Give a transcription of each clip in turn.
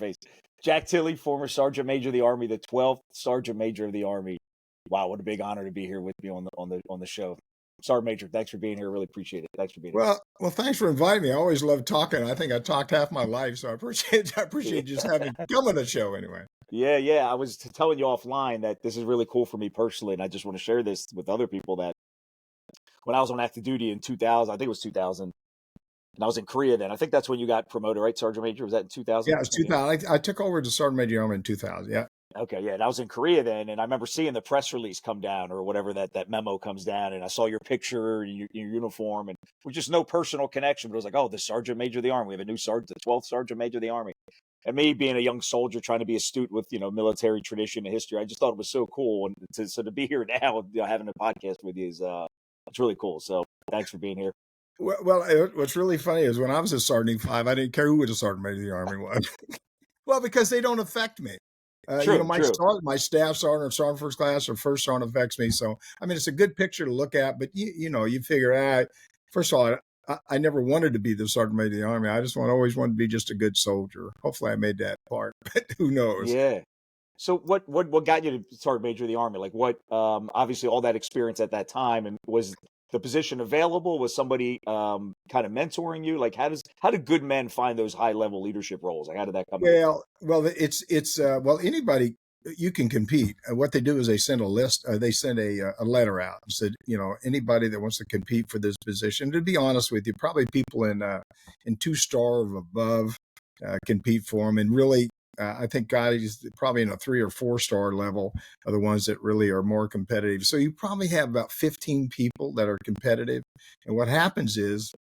face. Jack Tilley, former Sergeant Major of the Army, the 12th Sergeant Major of the Army. Wow, what a big honor to be here with you on the show. Sergeant Major, thanks for being here. Really appreciate it. Thanks for being here. Well, thanks for inviting me. I always love talking. I think I talked half my life, so I appreciate just having come on the show anyway. Yeah. I was telling you offline that this is really cool for me personally, and I just want to share this with other people that when I was on active duty in 2000, I think it was 2000, and I was in Korea then. I think that's when you got promoted, right, Sergeant Major? Was that in 2000? Yeah, it was 2000. I took over to Sergeant Major Army in 2000, yeah. Okay, yeah, and I was in Korea then, and I remember seeing the press release come down or whatever that memo comes down, and I saw your picture, your uniform, and with just no personal connection, but it was like, oh, the Sergeant Major of the Army. We have a new sergeant, the 12th Sergeant Major of the Army. And me being a young soldier trying to be astute with, military tradition and history, I just thought it was so cool. And to be here now, having a podcast with you is it's really cool. So thanks for being here. Well, what's really funny is when I was a Sergeant 5, I didn't care who was a Sergeant Major of the Army was. Well, because they don't affect me. True. My staff sergeant or sergeant first class or first sergeant affects me. So, I mean, it's a good picture to look at, but you figure out, first of all, I never wanted to be the Sergeant Major of the Army. I just always wanted to be just a good soldier. Hopefully I made that part, but who knows? Yeah. So what got you to Sergeant Major of the Army? Like what, obviously all that experience at that time, and was the position available? Was somebody kind of mentoring you? Like how do good men find those high level leadership roles? Like how did that come? Well, anybody, you can compete. What they do is they send a list. They send a letter out and said, anybody that wants to compete for this position. To be honest with you, probably people in 2-star or above compete for them, and really. I think guys probably in a 3 or 4-star level are the ones that really are more competitive. So you probably have about 15 people that are competitive. And what happens is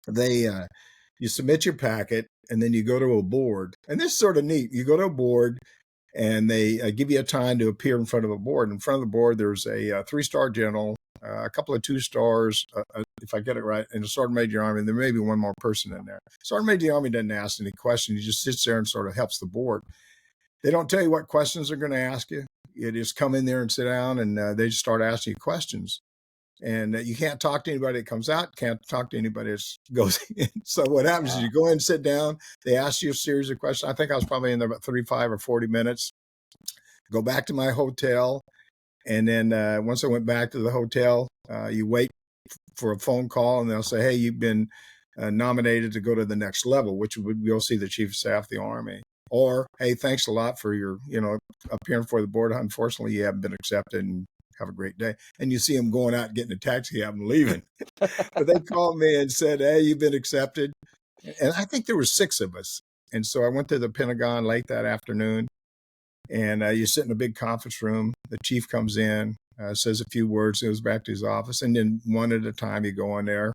you submit your packet and then you go to a board. And this is sort of neat. You go to a board and they give you a time to appear in front of a board. In front of the board, there's a 3-star general, a couple of 2 stars, if I get it right, and a Sergeant Major of the Army, and there may be one more person in there. Sergeant Major of the Army doesn't ask any questions. He just sits there and sort of helps the board. They don't tell you what questions they're going to ask you. You just come in there and sit down, and they just start asking you questions. And you can't talk to anybody that comes out, can't talk to anybody that goes in. So what happens is you go in and sit down. They ask you a series of questions. I think I was probably in there about 35 or 40 minutes. Go back to my hotel. And then once I went back to the hotel, you wait for a phone call, and they'll say, hey, you've been nominated to go to the next level, which would go see the Chief of Staff of the Army. Or, hey, thanks a lot for your, appearing for the board. Unfortunately, you haven't been accepted, and have a great day. And you see them going out and getting a taxi cab and leaving. But they called me and said, hey, you've been accepted. And I think there were 6 of us. And so I went to the Pentagon late that afternoon. And you sit in a big conference room. The chief comes in, says a few words, goes back to his office. And then one at a time, you go in there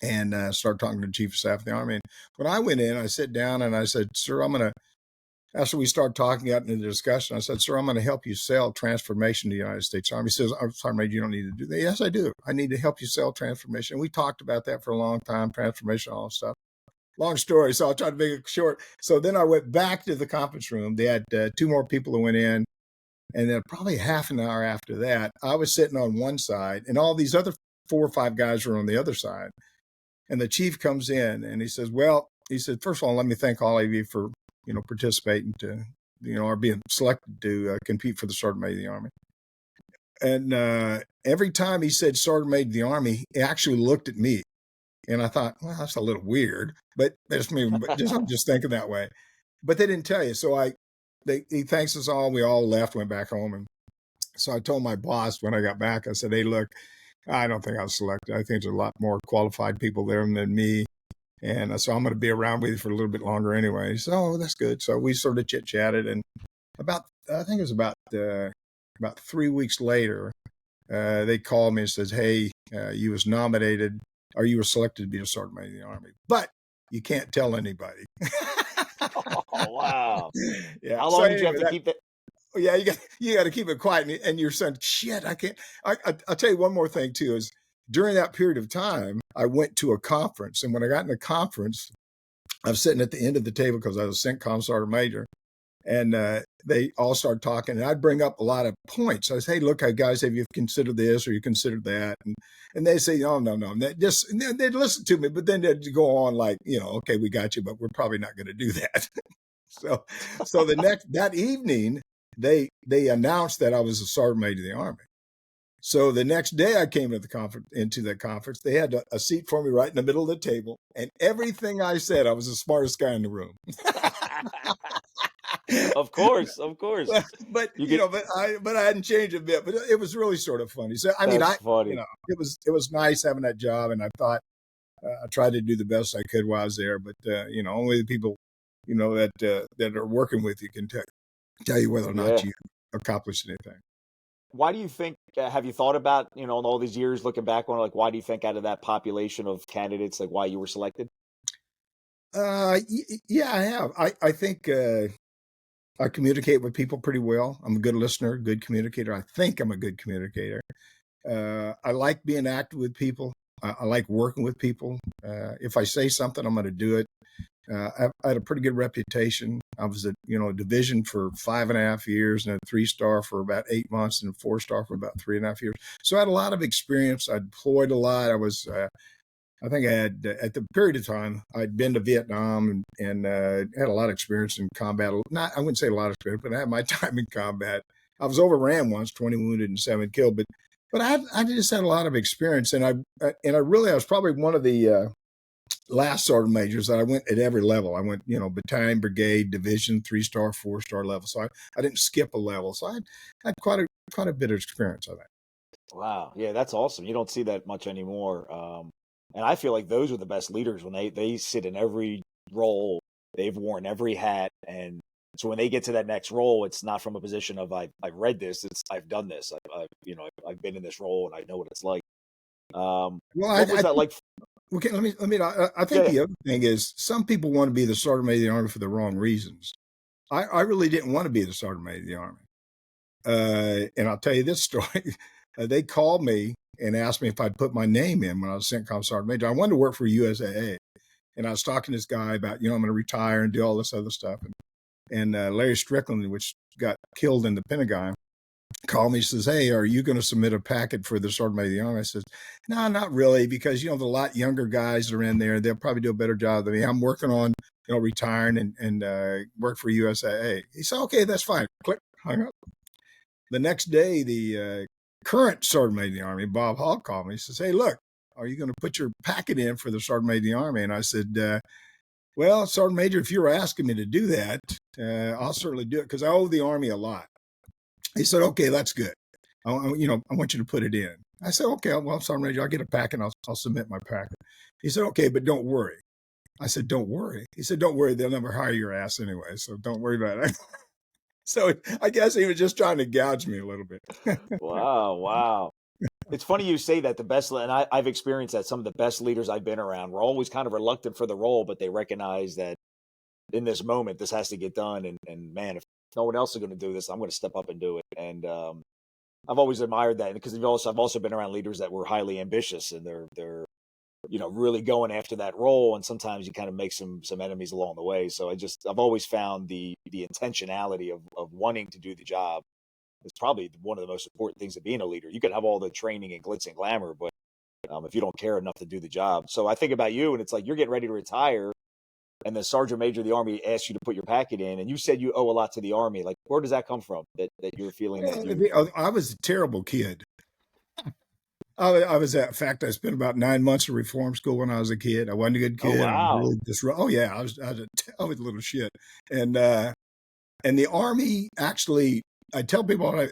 and start talking to the Chief of Staff of the Army. And when I went in, I sit down and I said, sir, after we start talking out in the discussion, I said, sir, I'm going to help you sell transformation to the United States Army. He says, I'm sorry, Major, you don't need to do that. Yes, I do. I need to help you sell transformation. And we talked about that for a long time, transformation, all that stuff. Long story, so I'll try to make it short. So then I went back to the conference room. They had 2 more people who went in. And then probably half an hour after that, I was sitting on one side, and all these other 4 or 5 guys were on the other side. And the chief comes in, and he says, first of all, let me thank all of you for, participating to, or being selected to compete for the Sergeant Major of the Army. And every time he said Sergeant Major of the Army, he actually looked at me. And I thought, well, that's a little weird, but that's me. I'm just thinking that way. But they didn't tell you. So he thanks us all. We all left, went back home. And so I told my boss when I got back, I said, hey, look, I don't think I was selected. I think there's a lot more qualified people there than me. And so I'm going to be around with you for a little bit longer anyway. So that's good. So we sort of chit-chatted. And I think it was about 3 weeks later, they called me and says, hey, you was nominated, or you were selected to be a Sergeant Major of the Army, but you can't tell anybody. Oh, wow. Yeah. How long did you have to keep that? Yeah, you got to keep it quiet. And you're saying, shit, I can't. I'll tell you one more thing, too, is during that period of time, I went to a conference. And when I got in the conference, I was sitting at the end of the table because I was a CENTCOM Sergeant Major. And they all started talking, and I'd bring up a lot of points. I say, hey, look, guys, have you considered this or you considered that? And they say, oh, no. They'd listen to me, but then they'd go on like, okay, we got you, but we're probably not going to do that. So, so that evening, they announced that I was a sergeant major of the Army. So the next day I came to the conference, into that conference. They had a seat for me right in the middle of the table, and everything I said, I was the smartest guy in the room. Of course, of course. But You get but I hadn't changed a bit. But it was really sort of funny. So I mean, That's funny. it was nice having that job, and I thought I tried to do the best I could while I was there. But only the people that are working with you can tell you whether or not Yeah. you accomplished anything. Why do you think? Have you thought about in all these years looking back on, like, why do you think out of that population of candidates, like, why you were selected? Yeah, I have. I think I communicate with people pretty well. I'm a good listener, good communicator. I think I'm a good communicator. I like being active with people. I like working with people. If I say something, I'm going to do it. I had a pretty good reputation. I was a division for 5.5 years, and a 3-star for about 8 months, and a 4-star for about 3.5 years. So I had a lot of experience. I deployed a lot. I think I had, at the period of time, I'd been to Vietnam and had a lot of experience in combat. I wouldn't say a lot of experience, but I had my time in combat. I was overran once, 20 wounded and 7 killed, but I just had a lot of experience, and I was probably one of the last sergeant majors that I went at every level. I went, battalion, brigade, division, 3-star, 4-star level. So I didn't skip a level. So I had quite a bit of experience on that. Wow. Yeah, that's awesome. You don't see that much anymore. And I feel like those are the best leaders when they sit in every role, they've worn every hat. And so when they get to that next role, it's not from a position of I've read this, it's I've done this. I've been in this role and I know what it's like. Well, What was that like? okay, I think Yeah. the other thing is some people want to be the sergeant major of the Army for the wrong reasons. I really didn't want to be the sergeant major of the Army. And I'll tell you this story. They called me and asked me if I'd put my name in when I was CENTCOM sergeant major. I wanted to work for USAA. And I was talking to this guy about, I'm going to retire and do all this other stuff. And Larry Strickland, which got killed in the Pentagon, called me, says, "Hey, are you going to submit a packet for the sergeant major of the Army?" I says, "No, not really, because there's a lot younger guys that are in there. They'll probably do a better job than me. I'm working on retiring and work for USAA." He said, "Okay, that's fine." Click, hung up. The next day, the current sergeant major of the Army, Bob Hall, called me. He says, "Hey, look, are you going to put your packet in for the sergeant major of the Army?" And I said, "Well, sergeant major, if you're asking me to do that, I'll certainly do it because I owe the Army a lot." He said, "Okay, that's good. I want you to put it in." I said, "Okay, well, Sergeant Major, I'll get a packet and I'll submit my packet." He said, "Okay, but don't worry." I said, "Don't worry." He said, "Don't worry. They'll never hire your ass anyway, so don't worry about it." So I guess he was just trying to gouge me a little bit. Wow, wow. It's funny you say that. And I've experienced that. Some of the best leaders I've been around were always kind of reluctant for the role, but they recognize that in this moment, this has to get done. And man, if no one else is going to do this, I'm going to step up and do it. And I've always admired that because I've also been around leaders that were highly ambitious and they're really going after that role. And sometimes you kind of make some enemies along the way. So I've always found the intentionality of wanting to do the job is probably one of the most important things of being a leader. You can have all the training and glitz and glamour, but if you don't care enough to do the job. So I think about you, and it's like you're getting ready to retire, and the sergeant major of the Army asks you to put your packet in, and you said you owe a lot to the Army. Like, where does that come from? That you're feeling that you. I was a terrible kid. I was, in fact, I spent about 9 months in reform school when I was a kid. I wasn't a good Oh kid. I was wow. really oh yeah, I was a little shit. And the Army actually, I tell people,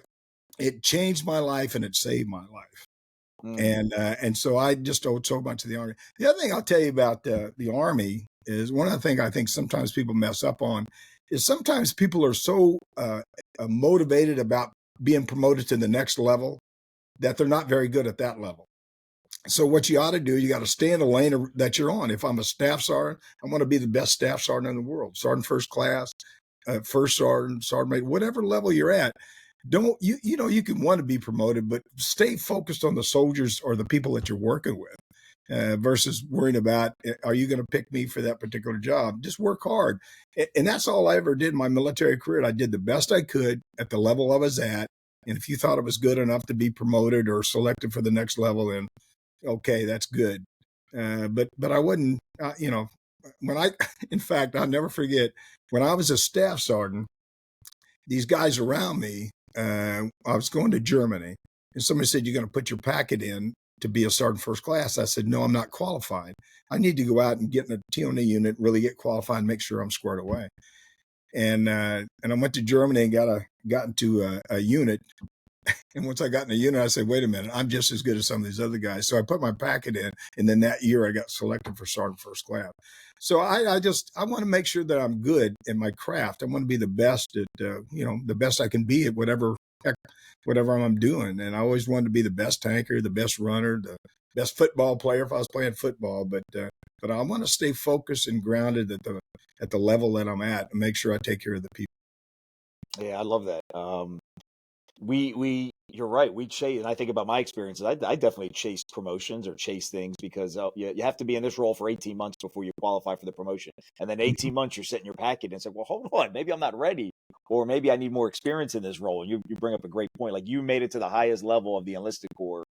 it changed my life and it saved my life. Mm. And so I just owe so much to the Army. The other thing I'll tell you about the Army is one of the things I think sometimes people mess up on is sometimes people are so motivated about being promoted to the next level that they're not very good at that level. So what you ought to do, you got to stay in the lane that you're on. If I'm a staff sergeant, I want to be the best staff sergeant in the world, sergeant first class, first sergeant, sergeant major, whatever level you're at. Don't you can want to be promoted, but stay focused on the soldiers or the people that you're working with versus worrying about, are you going to pick me for that particular job? Just work hard. And that's all I ever did in my military career. I did the best I could at the level I was at. And if you thought it was good enough to be promoted or selected for the next level, then okay, that's good. But I wouldn't, when I, in fact, I'll never forget when I was a staff sergeant, these guys around me, I was going to Germany, and somebody said, "You're going to put your packet in to be a sergeant first class." I said, "No, I'm not qualified. I need to go out and get in a TONA unit, really get qualified, and make sure I'm squared away." And I went to Germany and got into a unit. And once I got in the unit, I said, "Wait a minute, I'm just as good as some of these other guys." So I put my packet in, and then that year I got selected for sergeant first class. So I want to make sure that I'm good in my craft. I want to be the best at the best I can be at whatever I'm doing. And I always wanted to be the best tanker, the best runner, the best football player if I was playing football. But I want to stay focused and grounded at the level that I'm at and make sure I take care of the people. Yeah, I love that. You're right. We chase, and I think about my experiences. I definitely chase promotions or chase things because you have to be in this role for 18 months before you qualify for the promotion. And then 18 months, you're setting your packet and say, well, hold on, maybe I'm not ready, or maybe I need more experience in this role. And you bring up a great point. Like you made it to the highest level of the enlisted corps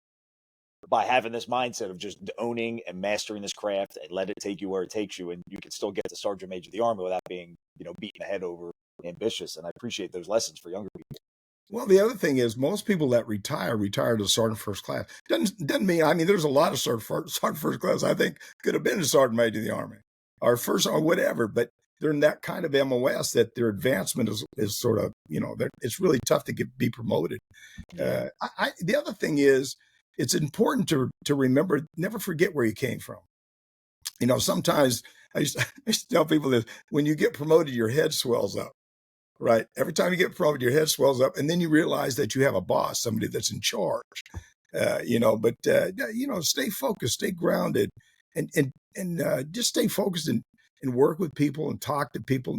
by having this mindset of just owning and mastering this craft and let it take you where it takes you. And you can still get to Sergeant Major of the Army without being, beaten the head over ambitious. And I appreciate those lessons for younger people. Well, the other thing is most people that retire to sergeant first class. Doesn't mean, I mean, there's a lot of sergeant first class I think could have been a sergeant major of the Army or first or whatever, but they're in that kind of MOS that their advancement is sort of, it's really tough to be promoted. Yeah. The other thing is it's important to remember, never forget where you came from. Sometimes I used to tell people that when you get promoted, your head swells up. Right. Every time you get promoted, your head swells up, and then you realize that you have a boss, somebody that's in charge. Stay focused, stay grounded, and just stay focused and work with people and talk to people.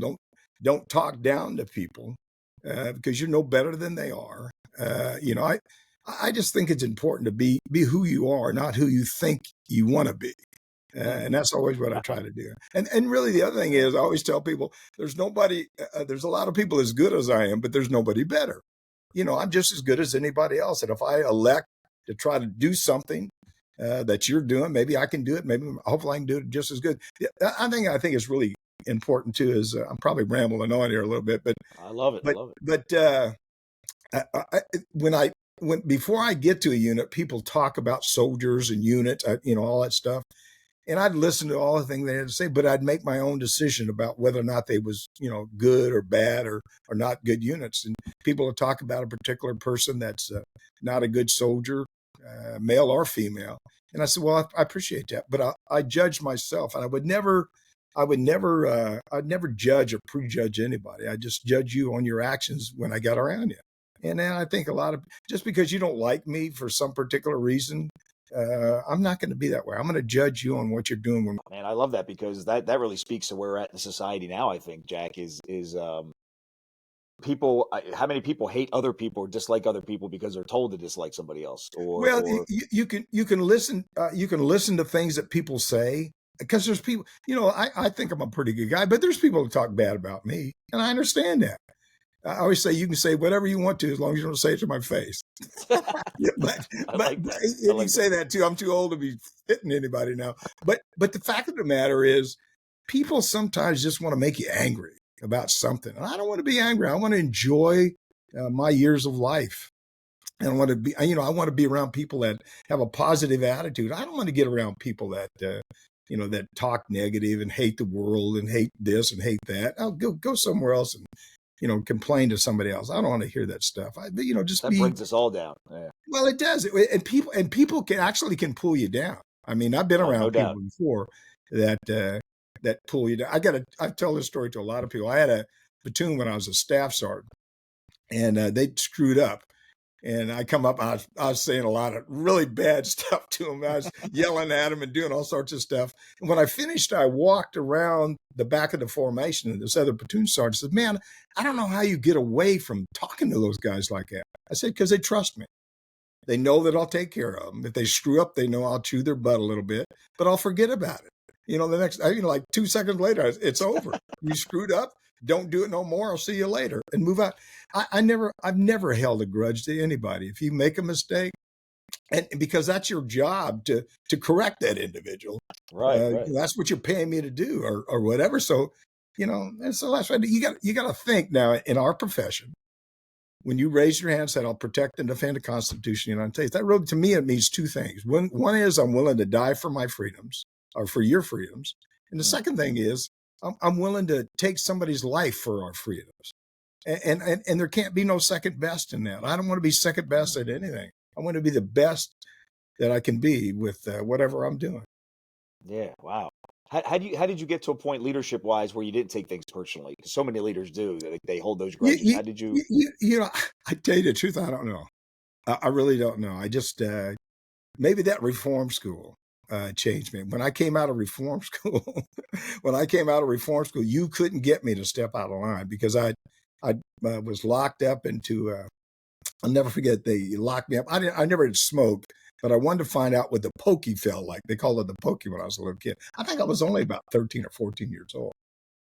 Don't talk down to people because you're no better than they are. I just think it's important to be who you are, not who you think you want to be. And that's always what I try to do. And really, the other thing is, I always tell people, there's nobody. There's a lot of people as good as I am, but there's nobody better. I'm just as good as anybody else. And if I elect to try to do something that you're doing, maybe I can do it. Maybe hopefully I can do it just as good. I think it's really important too. Is I'm probably rambling on here a little bit, but I love it. But, I love it. But before I get to a unit, people talk about soldiers and units, all that stuff. And I'd listen to all the things they had to say, but I'd make my own decision about whether or not they was, good or bad or not good units. And people will talk about a particular person that's not a good soldier, male or female. And I said, well, I appreciate that, but I judge myself, and I'd never judge or prejudge anybody. I just judge you on your actions when I got around you. And then I think just because you don't like me for some particular reason, I'm not going to be that way. I'm going to judge you on what you're doing. Man, I love that because that really speaks to where we're at in society now. I think, Jack, is people. How many people hate other people or dislike other people because they're told to dislike somebody else? You can listen. You can listen to things that people say because there's people. I think I'm a pretty good guy, but there's people who talk bad about me, and I understand that. I always say you can say whatever you want to as long as you don't say it to my face. Yeah, but you can say that too. I'm too old to be hitting anybody now. But the fact of the matter is, people sometimes just want to make you angry about something. And I don't want to be angry. I want to enjoy my years of life. And I want to be, I want to be around people that have a positive attitude. I don't want to get around people that that talk negative and hate the world and hate this and hate that. I'll go somewhere else and complain to somebody else. I don't want to hear that stuff. But that brings us all down. Yeah. Well, it does. And people can pull you down. I mean, I've been around people before that pull you down. I tell this story to a lot of people. I had a platoon when I was a staff sergeant, and they screwed up. And I come up, I was saying a lot of really bad stuff to them. I was yelling at them and doing all sorts of stuff. And when I finished, I walked around the back of the formation, and this other platoon sergeant said, "Man, I don't know how you get away from talking to those guys like that." I said, "Because they trust me. They know that I'll take care of them. If they screw up, they know I'll chew their butt a little bit, but I'll forget about it. The next, like 2 seconds later, it's over. You screwed up. Don't do it no more. I'll see you later," and move on. I've never held a grudge to anybody. If you make a mistake, and because that's your job to correct that individual. Right, right. That's what you're paying me to do, or whatever. So, and so that's why you got to think now in our profession. When you raise your hand and said, "I'll protect and defend the Constitution of the United States," that really, to me, it means two things. One is I'm willing to die for my freedoms or for your freedoms, and the second thing is I'm willing to take somebody's life for our freedoms. And there can't be no second best in that. I don't want to be second best at anything. I want to be the best that I can be with whatever I'm doing. Yeah, wow. How did you get to a point leadership wise where you didn't take things personally? Because so many leaders do. They hold those You, grudges. you, How did you? you I tell you the truth, I don't know. I really don't know. I just maybe that reform school changed me. When I came out of reform school, you couldn't get me to step out of line because I was locked up into. I'll never forget they locked me up. I never had smoked, but I wanted to find out what the pokey felt like. They called it the pokey when I was a little kid. I think I was only about 13 or 14 years old.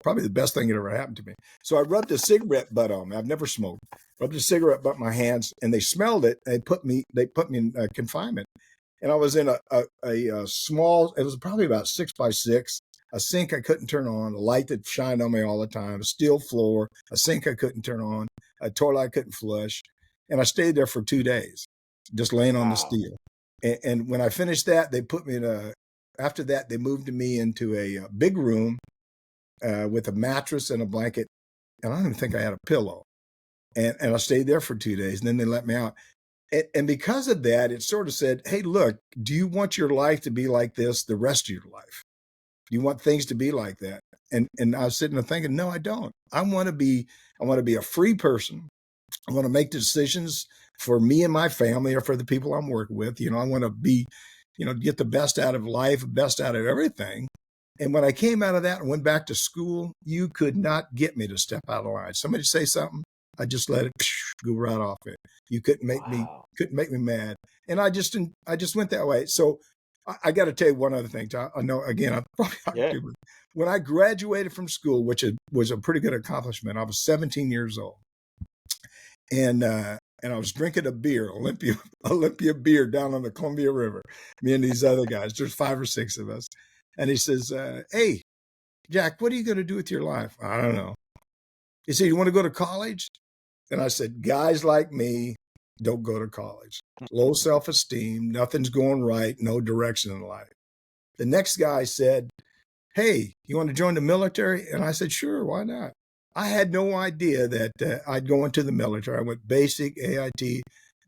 Probably the best thing that ever happened to me. So I rubbed a cigarette butt on me. I've never smoked. Rubbed a cigarette butt in my hands, and they smelled it. They put me in confinement, and I was in a small. It was probably about 6x6. A sink I couldn't turn on, a light that shined on me all the time, a steel floor, a sink I couldn't turn on, a toilet I couldn't flush, and I stayed there for 2 days, just laying on the Wow. steel. And when I finished that, they put me in a. After that, they moved me into a big room with a mattress and a blanket, and I don't even think I had a pillow. And I stayed there for 2 days, and then they let me out. And because of that, it sort of said, "Hey, look, do you want your life to be like this the rest of your life? Do you want things to be like that?" And I was sitting there thinking, "No, I don't. I want to be a free person. I want to make decisions for me and my family or for the people I'm working with. I want to be, get the best out of life, best out of everything." And when I came out of that and went back to school, you could not get me to step out of line. Somebody say something, I just let it go right off it. You Wow. couldn't make me mad. And I just went that way. So I got to tell you one other thing. I know again, I'm probably talking Yeah. too much. When I graduated from school, which was a pretty good accomplishment, I was 17 years old, and I was drinking a beer, Olympia beer down on the Columbia River. Me and these other guys. There's 5 or 6 of us, and he says, "Hey, Jack, what are you going to do with your life?" I don't know. He said, "You want to go to college?" And I said, "Guys like me don't go to college. Low self-esteem, nothing's going right, no direction in life." The next guy said, "Hey, you want to join the military?" And I said, "Sure, why not?" I had no idea that I'd go into the military. I went basic, AIT,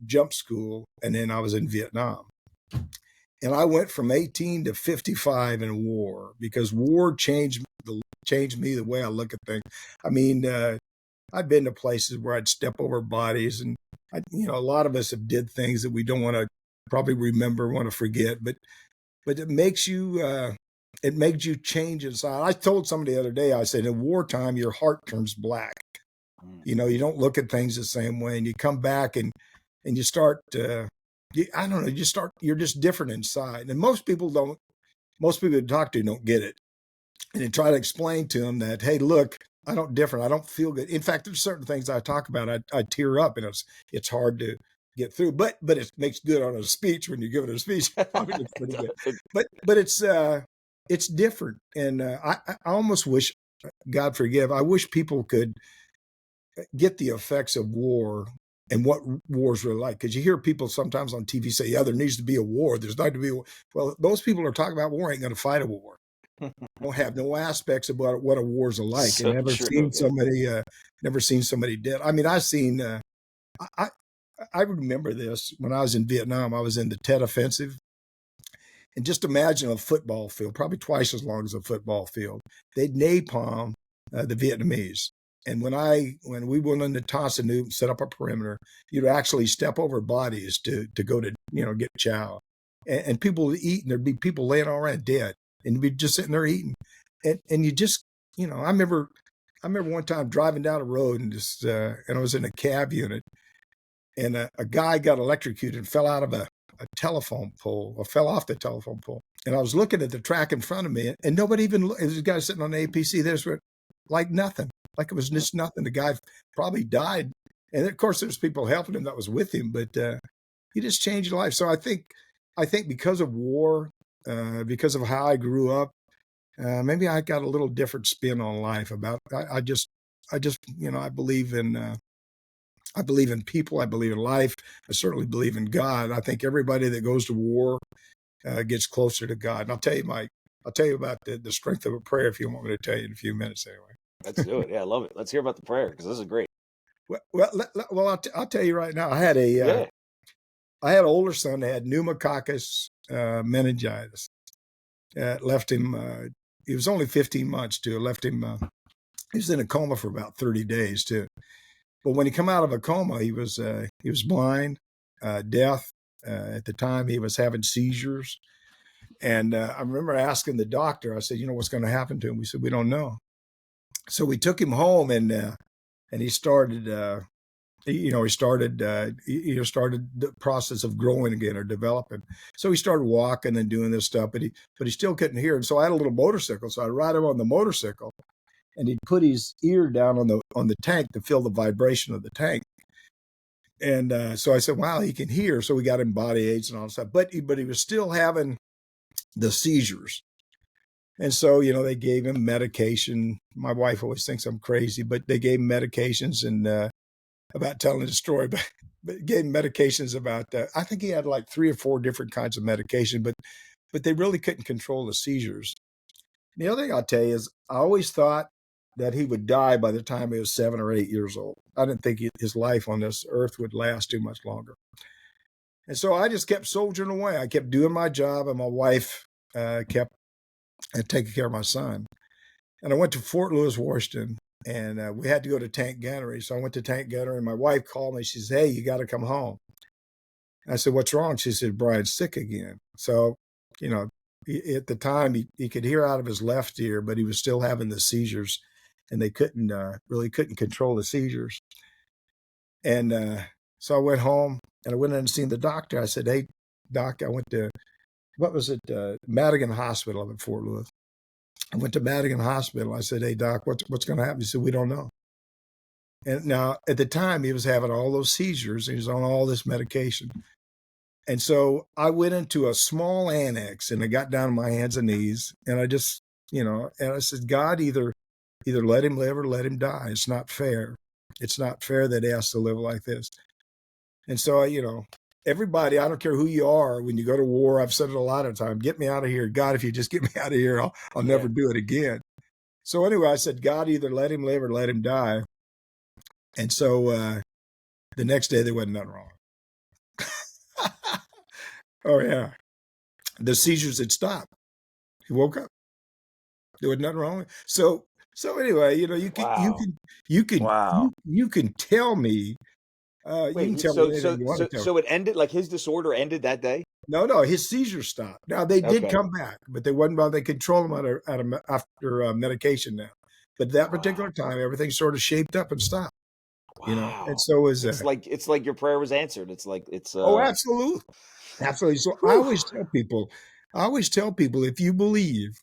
jump school, and then I was in Vietnam. And I went from 18 to 55 in war because war changed me the way I look at things. I mean, I've been to places where I'd step over bodies, and a lot of us have did things that we don't want to probably remember, want to forget, but it makes you change inside. I told somebody the other day, I said, in wartime, your heart turns black. You don't look at things the same way, and you come back and you start. I don't know. You're just different inside, and most people don't. Most people you talk to don't get it, and you try to explain to them that, hey, look, I don't different. I don't feel good. In fact, there's certain things I talk about. I tear up, and it's hard to get through. But it makes good on a speech when you give it a speech. Probably looks pretty good. But it's different, and I almost wish, God forgive, I wish people could get the effects of war and what wars were like. Because you hear people sometimes on TV say, "Yeah, there needs to be a war. There's not to be a war." Well, those people are talking about war ain't going to fight a war. Don't have no aspects about what a war's like, and So true. Yeah. never seen somebody dead. I mean, I've seen. I I remember this when I was in Vietnam. I was in the Tet Offensive, and just imagine a football field, probably twice as long as a football field. They'd napalm the Vietnamese. And when we went into Tan Son Nhut and set up a perimeter, you'd actually step over bodies to go to get chow, and people would eat, and there'd be people laying all around dead, and you'd be just sitting there eating, and you just I remember one time driving down a road and I was in a cab unit, and a guy got electrocuted and fell out of a telephone pole, or fell off the telephone pole. And I was looking at the track in front of me, and nobody even looked. There's a guy sitting on the APC. There's like nothing, like it was just nothing. The guy probably died. And of course, there's people helping him that was with him. But change your life. So I think because of war, because of how I grew up, maybe I got a little different spin on life. I just I believe in people. I believe in life. I certainly believe in God. I think everybody that goes to war gets closer to God. And I'll tell you about the strength of a prayer if you want me to tell you in a few minutes anyway. Let's do it. Yeah, I love it. Let's hear about the prayer because this is great. I'll tell you right now. Yeah. I had an older son that had pneumococcus meningitis. Left him. He was only 15 months too. Left him. He was in a coma for about 30 days too. But when he come out of a coma, he was blind, deaf. At the time, he was having seizures. And I remember asking the doctor. I said, "You know what's going to happen to him?" We said, "We don't know." So we took him home, and he started. Started the process of growing again or developing. So he started walking and doing this stuff, but he still couldn't hear. And so I had a little motorcycle, so I'd ride him on the motorcycle, and he'd put his ear down on the tank to feel the vibration of the tank. And so I said, "Wow, he can hear." So we got him body aids and all that stuff, but he was still having the seizures. And so, they gave him medication. My wife always thinks I'm crazy, but they gave him medications and about telling the story, but gave him medications about, I think he had like 3 or 4 different kinds of medication, but they really couldn't control the seizures. The other thing I'll tell you is I always thought that he would die by the time he was 7 or 8 years old. I didn't think his life on this earth would last too much longer. And so I just kept soldiering away. I kept doing my job, and my wife kept taking care of my son. And I went to Fort Lewis, Washington, and we had to go to Tank Gunnery. So I went to Tank Gunnery, and my wife called me. She said, "Hey, you got to come home." I said, "What's wrong?" She said, "Brian's sick again." So, at the time, he could hear out of his left ear, but he was still having the seizures, and they really couldn't control the seizures. And so I went home, and I went in and seen the doctor. I said, "Hey, doc, I went to, what was it, Madigan Hospital up in Fort Lewis." I went to Madigan Hospital. I said, "Hey, doc, what's going to happen?" He said, "We don't know." And now at the time, he was having all those seizures. He was on all this medication. And so I went into a small annex, and I got down on my hands and knees, and I just, and I said, "God, either let him live or let him die. It's not fair. It's not fair that he has to live like this." And so, everybody, I don't care who you are, when you go to war, I've said it a lot of times, "Get me out of here. God, if you just get me out of here, I'll never do it again." So anyway, I said, "God, either let him live or let him die." And so the next day, there wasn't nothing wrong. Oh, yeah. The seizures had stopped. He woke up. There was nothing wrong. So anyway, Wow. you can tell me, you can Wait, tell me anything you want to tell me. so it ended, like his disorder ended that day? No, his seizures stopped. Now they did Okay. come back, but they wasn't about, they control them after medication now. But that particular Wow. time, everything sort of shaped up and stopped. And Wow. so was It's like your prayer was answered. It's like it's oh, absolutely, absolutely. So whew. I always tell people, if you believe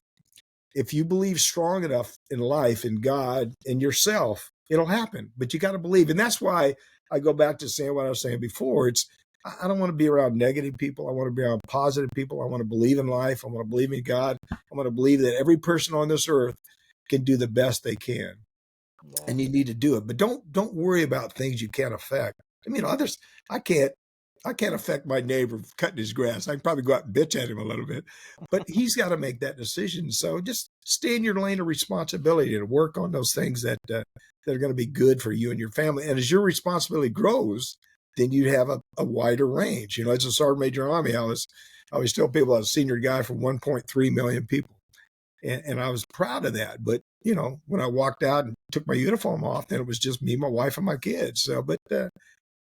strong enough in life, in God, in yourself, it'll happen. But you got to believe. And that's why I go back to saying what I was saying before. I don't want to be around negative people. I want to be around positive people. I want to believe in life. I want to believe in God. I want to believe that every person on this earth can do the best they can. Yeah. And you need to do it. But don't worry about things you can't affect. I mean, others, I can't I can't affect my neighbor cutting his grass. I can probably go out and bitch at him a little bit, but he's got to make that decision. So just stay in your lane of responsibility and work on those things that are going to be good for you and your family. And as your responsibility grows, then you have a wider range. You know, as a sergeant major army, I always tell people I was a senior guy for 1.3 million people. And I was proud of that. But, you know, when I walked out and took my uniform off, then it was just me, my wife, and my kids. So, but,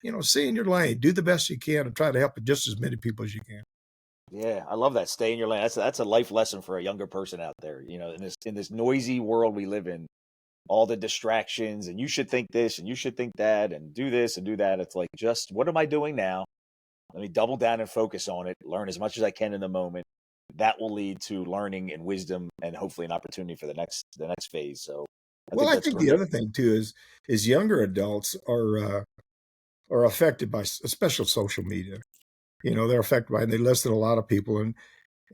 you know, stay in your lane, do the best you can, and try to help just as many people as you can. Yeah, I love that. Stay in your lane. That's a life lesson for a younger person out there. You know, in this noisy world we live in, all the distractions, and you should think this and you should think that and do this and do that. It's like, just what am I doing now? Let me double down and focus on it. Learn as much as I can in the moment. That will lead to learning and wisdom and hopefully an opportunity for the next phase. So I Well, think I that's think the great. other thing too is younger adults are affected by special social media. they're affected by it. And they listed a lot of people.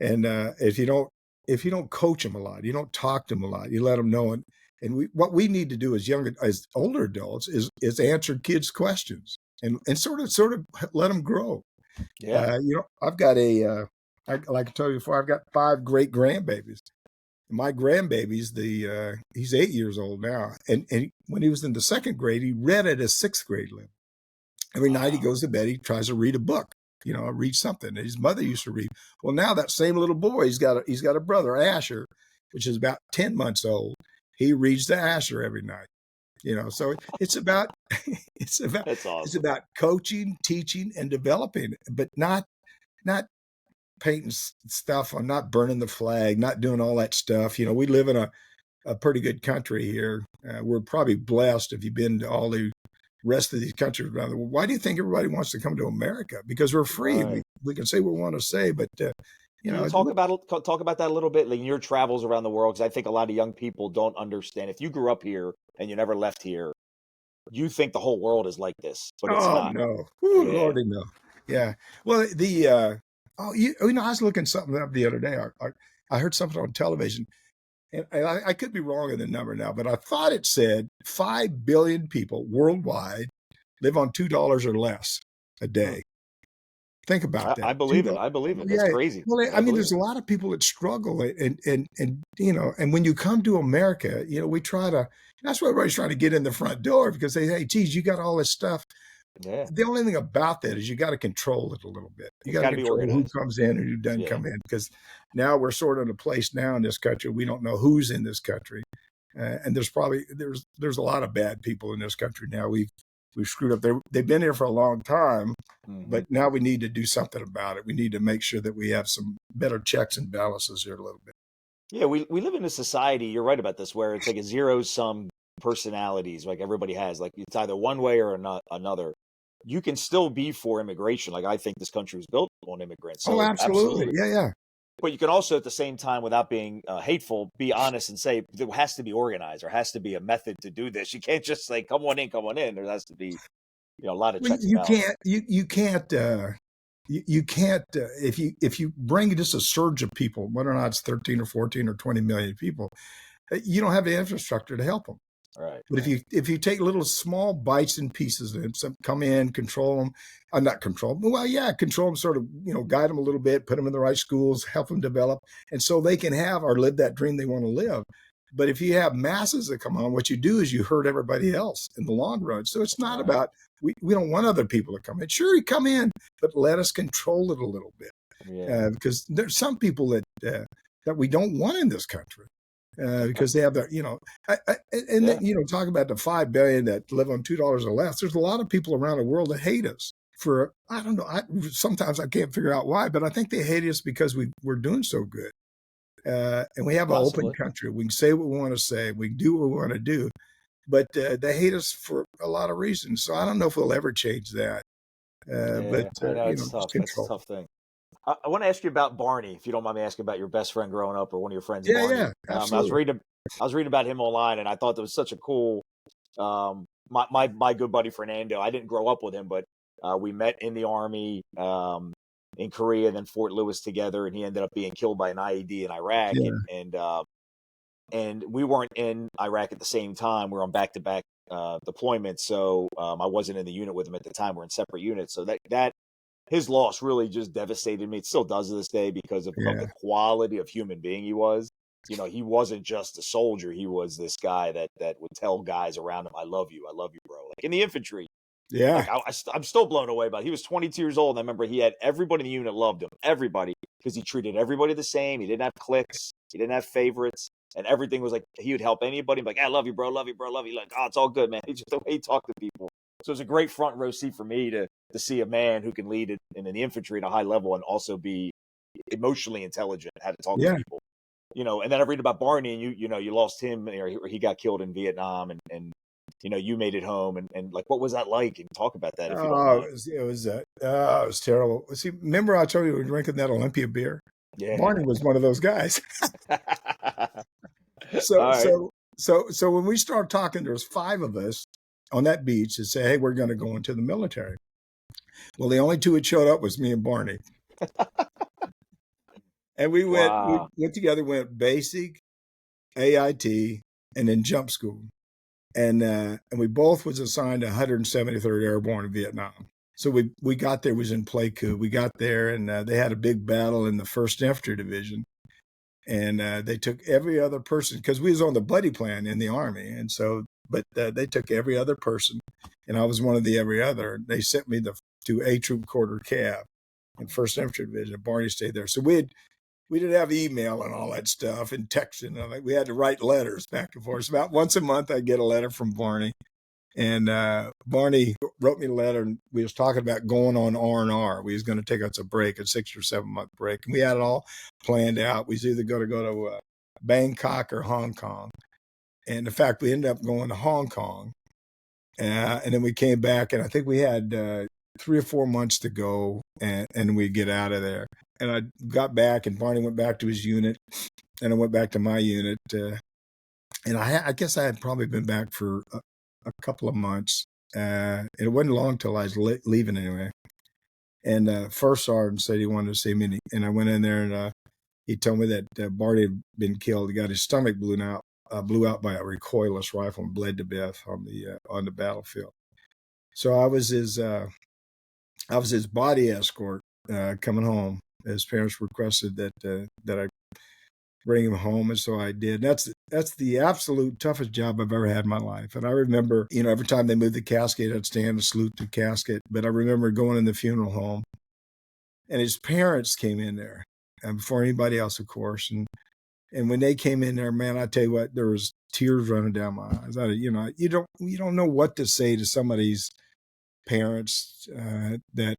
And if you don't coach them a lot, you don't talk to them a lot, you let them know. And what we need to do as older adults is answer kids' questions and sort of let them grow. Yeah. I've got like I told you before, I've got 5 great grandbabies. My grandbaby's he's 8 years old now. And when he was in the 2nd grade, he read at his 6th grade level. Every night he Wow. goes to bed, he tries to read a book, read something that his mother used to read. Well, now that same little boy, he's got a brother, Asher, which is about 10 months old. He reads to Asher every night. So it's about That's it's awesome. about coaching, teaching, and developing, but not painting stuff on, not burning the flag, not doing all that stuff. We live in a pretty good country here. We're probably blessed if you've been to all the rest of these countries around the world. Why do you think everybody wants to come to America? Because we're free. Right. We can say what we want to say, but Can you talk about that a little bit, like in your travels around the world? Because I think a lot of young people don't understand. If you grew up here and you never left here, you think the whole world is like this, but it's oh not. no, ooh, Yeah. Lordy no. Yeah. Well, I was looking something up the other day. I heard something on television, and I could be wrong in the number now, but I thought it said 5 billion people worldwide live on $2 or less a Hmm. day. Think about that. I Two believe it. dollars. I believe it. That's Yeah. crazy. Well, But I I mean, believe there's it. a lot of people that struggle, and when you come to America, we try to. That's why everybody's trying to get in the front door because they, hey, geez, you got all this stuff. Yeah. The only thing about that is you got to control it a little bit. You It's got to got to be control who organized. comes in and who doesn't Yeah. come in because now we're sort of in a place now in this country we don't know who's in this country, and there's a lot of bad people in this country now. We've screwed up. They've been here for a long time, Hmm. but now we need to do something about it. We need to make sure that we have some better checks and balances here a little bit. Yeah. We live in a society. You're right about this, where it's like a zero sum personalities. Like everybody has. Like it's either one way or not another. You can still be for immigration. Like I think this country was built on immigrants. Oh, So absolutely. absolutely. Yeah, yeah. But you can also, at the same time, without being hateful, be honest and say there has to be organized. There has to be a method to do this. You can't just say, "Come on in, come on in." There has to be, a lot of Well, checks and balances. you can't you can't if you bring just a surge of people, whether or not it's 13 or 14 or 20 million people, you don't have the infrastructure to help them. Right, But right. if you take little small bites and pieces of them, some come in, control them, not control them. Well, yeah, control them, sort of, guide them a little bit, put them in the right schools, help them develop, and so they can have or live that dream they want to live. But if you have masses that come on, what you do is you hurt everybody else in the long run. So it's not Right. about we don't want other people to come in. Sure, you come in, but let us control it a little bit Yeah, because there's some people that we don't want in this country because they have that, and then, yeah. talk about the 5 billion that live on $2 or less. There's a lot of people around the world that hate us for, I don't know. Sometimes I can't figure out why, but I think they hate us because we're doing so good. And we have an open Possibly. country. We can say what we want to say. We can do what we want to do, but they hate us for a lot of reasons. So I don't know if we'll ever change that. But Yeah, I know it's just tough. That's a control. tough thing. I want to ask you about Barney, if you don't mind me asking about your best friend growing up or one of your friends, Yeah, Barney. yeah, I was absolutely. reading about him online, and I thought that was such a cool. My good buddy Fernando. I didn't grow up with him, but we met in the army in Korea, and then Fort Lewis together, and he ended up being killed by an IED in Iraq, Yeah, and we weren't in Iraq at the same time. We were on back to back deployments, so I wasn't in the unit with him at the time. We're in separate units, so that his loss really just devastated me. It still does to this day because of yeah, the quality of human being he was. He wasn't just a soldier. He was this guy that would tell guys around him, I love you, bro." Like in the infantry, yeah, like I'm still blown away by it. He was 22 years old. And I remember he had everybody in the unit loved him, everybody, because he treated everybody the same. He didn't have cliques, he didn't have favorites, and everything was like he would help anybody. Like, I love you, bro, love you, bro, love you. Like, oh, it's all good, man. It's just the way he talked to people. So it's a great front row seat for me to see a man who can lead it in the infantry at a high level and also be emotionally intelligent, how to talk to yeah. people. And then I read about Barney, and you lost him, or he got killed in Vietnam, and you made it home, and like, what was that like? And talk about that if you don't Oh, mind. it was terrible. See, remember I told you we were drinking that Olympia beer? Yeah. Barney was one of those guys. All So, right. so, so when we started talking, there was 5 of us on that beach that say, "Hey, we're going to go into the military." Well, the only two that showed up was me and Barney. And we Wow. went together, went basic, AIT, and then jump school. And we both was assigned to 173rd Airborne in Vietnam. So we got there, was in Pleiku. We got there, and they had a big battle in the 1st Infantry Division. And they took every other person, because we was on the buddy plan in the Army. And so, but they took every other person, and I was one of the every other. They sent me to A Troop Quarter Cab in 1st Infantry Division. Barney stayed there. So we didn't have email and all that stuff and texting. And we had to write letters back and forth. So about once a month, I'd get a letter from Barney. And Barney wrote me a letter, and we was talking about going on R&R. We was going to take us a break, a 6 or 7 month break. And we had it all planned out. We was either going to go to Bangkok or Hong Kong. And in fact, we ended up going to Hong Kong. And then we came back, and I think we had 3 or 4 months to go, and we'd get out of there. And I got back, and Barney went back to his unit, and I went back to my unit. And I guess I had probably been back for a couple of months. It wasn't long till I was leaving anyway. And first sergeant said he wanted to see me, and I went in there, and he told me that Barney had been killed. He got his stomach blew out by a recoilless rifle and bled to death on the battlefield. So I was his body escort coming home. His parents requested that I bring him home, and so I did. That's the absolute toughest job I've ever had in my life. And I remember, every time they moved the casket, I'd stand and salute the casket. But I remember going in the funeral home, and his parents came in there, and before anybody else, of course. And when they came in there, man, I tell you what, there was tears running down my eyes. You don't know what to say to somebody's parents that